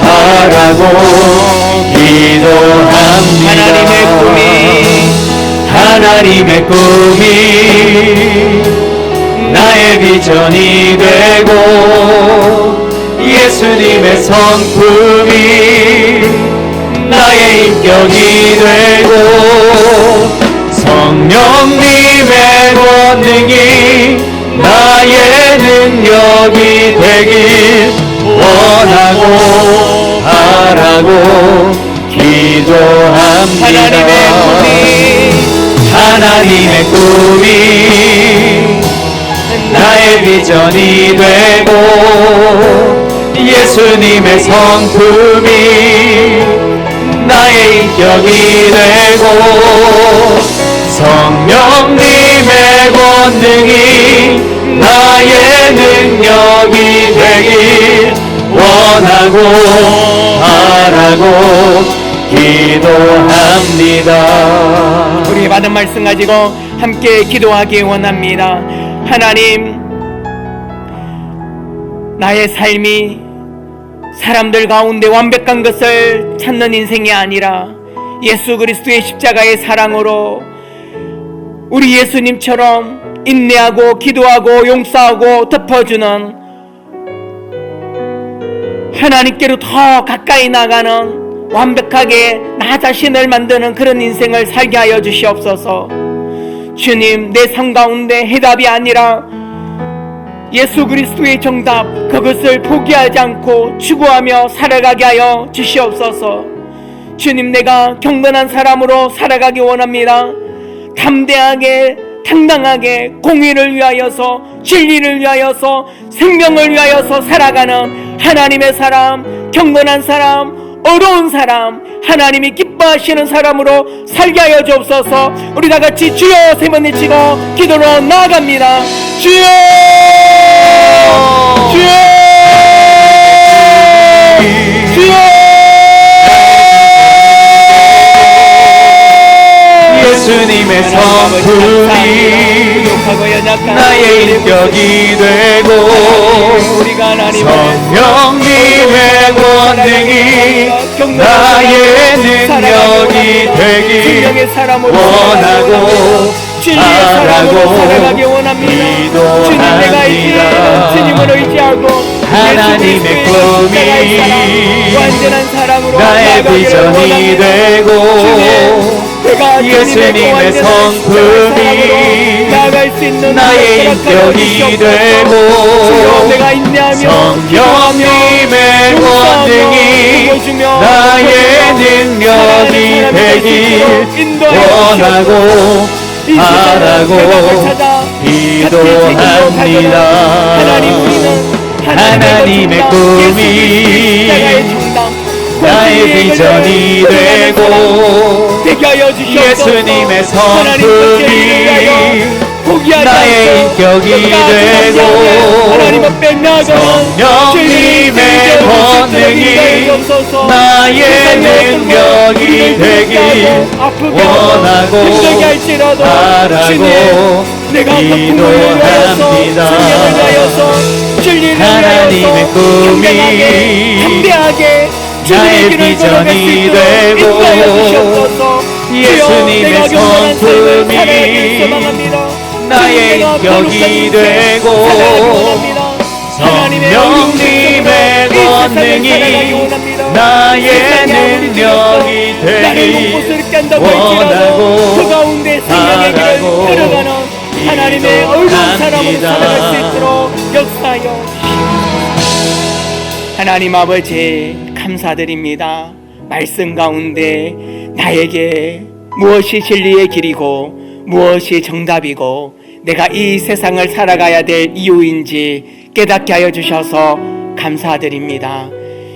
바라고 기도합니다. 하나님의 꿈이 나의 비전이 되고 예수님의 성품이 나의 인격이 되고 성령님의 권능이 나의 능력이 되길 원하고 바라고 기도합니다. 하나님의 꿈이 나의 비전이 되고 예수님의 성품이 나의 인격이 되고 성령님의 권능이 나의 능력이 되길 원하고 바라고 기도합니다. 우리 받은 말씀 가지고 함께 기도하기 원합니다. 하나님, 나의 삶이 사람들 가운데 완벽한 것을 찾는 인생이 아니라 예수 그리스도의 십자가의 사랑으로 우리 예수님처럼 인내하고 기도하고 용서하고 덮어주는 하나님께로 더 가까이 나가는 완벽하게 나 자신을 만드는 그런 인생을 살게 하여 주시옵소서. 주님, 내 삶 가운데 해답이 아니라 예수 그리스도의 정답, 그것을 포기하지 않고 추구하며 살아가게 하여 주시옵소서. 주님, 내가 경건한 사람으로 살아가기 원합니다. 담대하게 당당하게 공의를 위하여서, 진리를 위하여서, 생명을 위하여서 살아가는 하나님의 사람, 경건한 사람, 어려운 사람, 하나님이 기뻐하시는 사람으로 살게 하여 주옵소서. 우리 다 같이 주여 세 번 외치고 기도로 나아갑니다. 주여, 주여, 주여. 예수님의 성품이 나의 인격이 되고 성령님의 권능이 나의 능력이 되길 원하고 바라고 기도합니다. 하나님의 꿈이 나의 비전이 되고 예수님의 성품이 나의 인격이 되고 성령님의 권능이 나의 능력이 되길 원하고 바라고 기도합니다. 하나님의 꿈이 나의 비전이 되고 예수님의 성품이 나의 인격이 되고 성령님의 권능이 나의 능력이 되길 원하고 바라고 기도합니다. 하나님의 꿈이 나의 비전이 되고 예수님의 성품이 나의 인격이 되고 성령님의 권능이 나의 능력이 되길 원하고 바라고 하나님의 어려운 사람으로 살아갈 수 있도록 역사하여 하나님 아버지, 감사드립니다. 말씀 가운데 나에게 무엇이 진리의 길이고 무엇이 정답이고 내가 이 세상을 살아가야 될 이유인지 깨닫게 하여 주셔서 감사드립니다.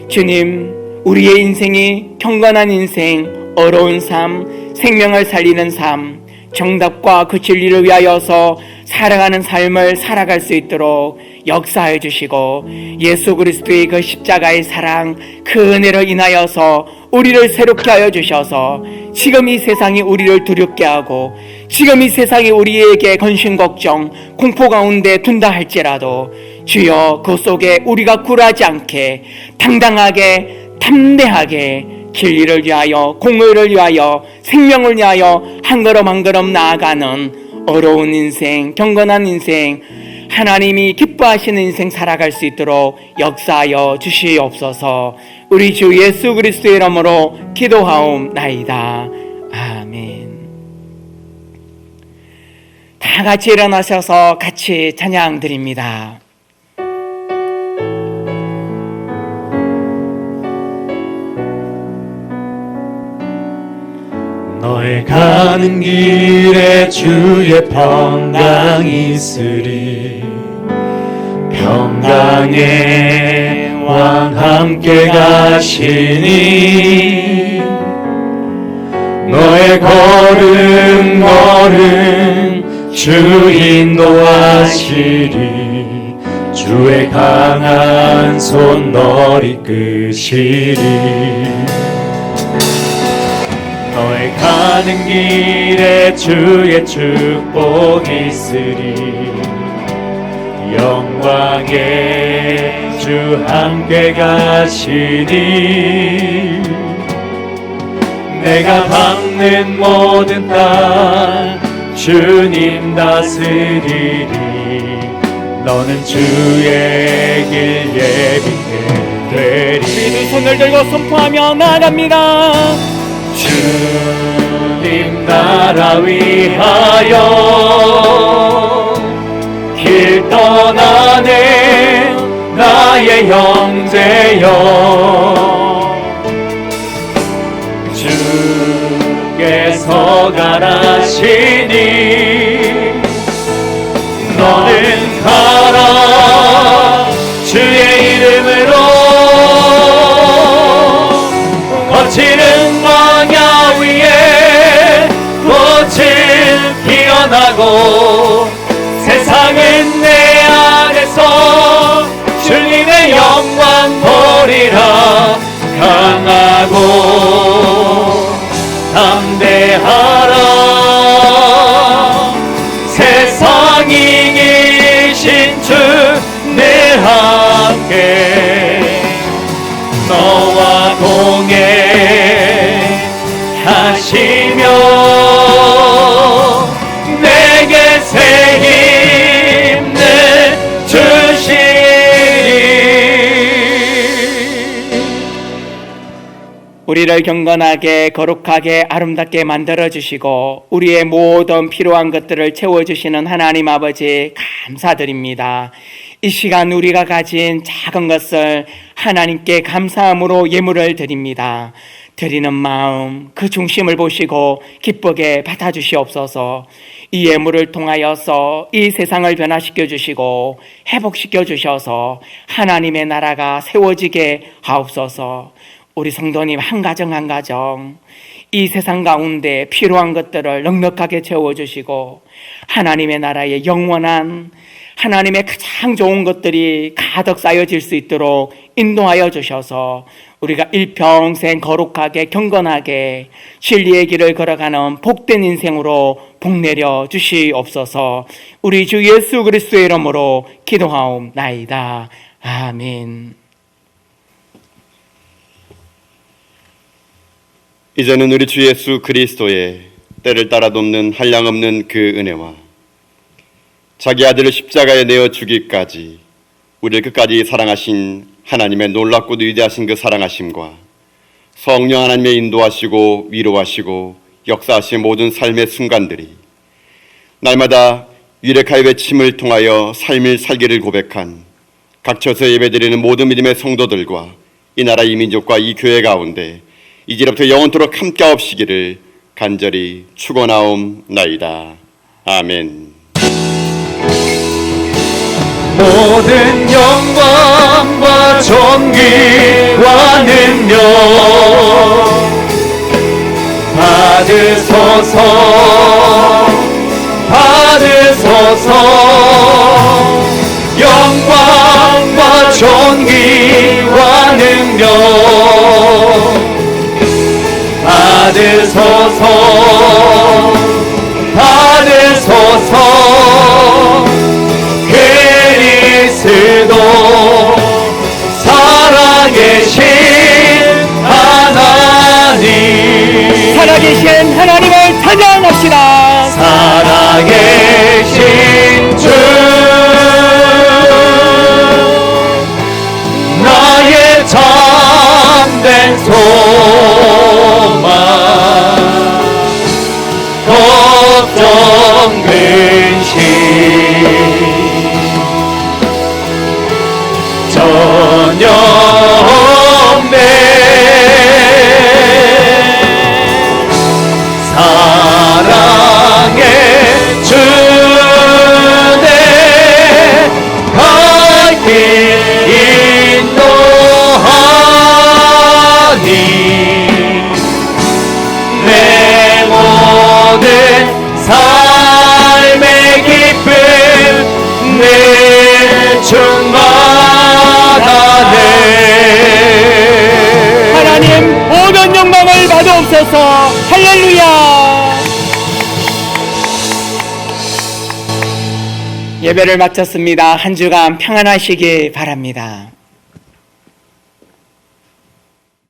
주님, 우리의 인생이 경건한 인생, 어려운 삶, 생명을 살리는 삶, 정답과 그 진리를 위하여서 살아가는 삶을 살아갈 수 있도록 역사해 주시고 예수 그리스도의 그 십자가의 사랑, 그 은혜로 인하여서 우리를 새롭게 하여 주셔서 지금 이 세상이 우리를 두렵게 하고 지금 이 세상이 우리에게 근심 걱정, 공포 가운데 둔다 할지라도 주여 그 속에 우리가 굴하지 않게 당당하게 담대하게 진리를 위하여 공의를 위하여 생명을 위하여 한 걸음 한 걸음 나아가는 어려운 인생, 경건한 인생, 하나님이 기뻐하시는 인생 살아갈 수 있도록 역사하여 주시옵소서. 우리 주 예수 그리스도의 이름으로 기도하옵나이다. 아멘. 다 같이 일어나셔서 같이 찬양 드립니다. 너의 가는 길에 주의 평강이 있으리. 평강의 왕 함께 가시니 너의 걸음 걸음 주 인도하시리. 주의 강한 손 널 이끄시리. 너의 가는 길에 주의 축복이 있으리. 영광의 주 함께 가시니 내가 밟는 모든 땅 주님 다스리리. 너는 주의 길 예비게 되리. 우리 손을 들고 선포하며 나갑니다. 주님 나라 위하여 길 떠나네 나의 형제여. 주께서 가라시니 너는 가라. 주의 이름으로 거치는 광야 위에 꽃을 피어나고 세상은 내 안에서 주님의 영광 보리라. 강하고 담대하라. 세상 이기신 주 늘 함께 너와 동행 하시며 내게 새 힘을 주시리. 우리를 경건하게 거룩하게 아름답게 만들어주시고 우리의 모든 필요한 것들을 채워주시는 하나님 아버지 감사드립니다. 이 시간 우리가 가진 작은 것을 하나님께 감사함으로 예물을 드립니다. 드리는 마음 그 중심을 보시고 기쁘게 받아주시옵소서. 이 예물을 통하여서 이 세상을 변화시켜 주시고 회복시켜 주셔서 하나님의 나라가 세워지게 하옵소서. 우리 성도님 한 가정 한 가정 이 세상 가운데 필요한 것들을 넉넉하게 채워주시고 하나님의 나라의 영원한 하나님의 가장 좋은 것들이 가득 쌓여질 수 있도록 인도하여 주셔서 우리가 일평생 거룩하게 경건하게 진리의 길을 걸어가는 복된 인생으로 복내려 주시옵소서. 우리 주 예수 그리스도의 이름으로 기도하옵나이다. 아멘. 이제는 우리 주 예수 그리스도의 때를 따라 돕는 한량없는 그 은혜와 자기 아들을 십자가에 내어 주기까지 우리를 끝까지 사랑하신 하나님의 놀랍고도 위대하신 그 사랑하심과 성령 하나님의 인도하시고 위로하시고 역사하신 모든 삶의 순간들이 날마다 유레카의 외침을 통하여 삶을 살기를 고백한 각처에서 예배드리는 모든 믿음의 성도들과 이 나라 이 민족과 이 교회 가운데 이제부터 영원토록 함께하옵시기를 간절히 축원하옵나이다. 아멘. 모든 영광과 존귀와 능력 받으소서 받으소서. 영광과 존귀와 능력 받으소서 받으소서. 그리스도 살아계신 하나님을 찬양합시다. 살아계신 주 나의 참된 소망 걱정 근심 전혀 없네. 사랑의 주내 갈 길 인도하니 내 모든 삶의 기쁨 내 충만하네. 하나님 모든 영광을 받으옵소서. 할렐루야. 예배를 마쳤습니다. 한 주간 평안하시기 바랍니다.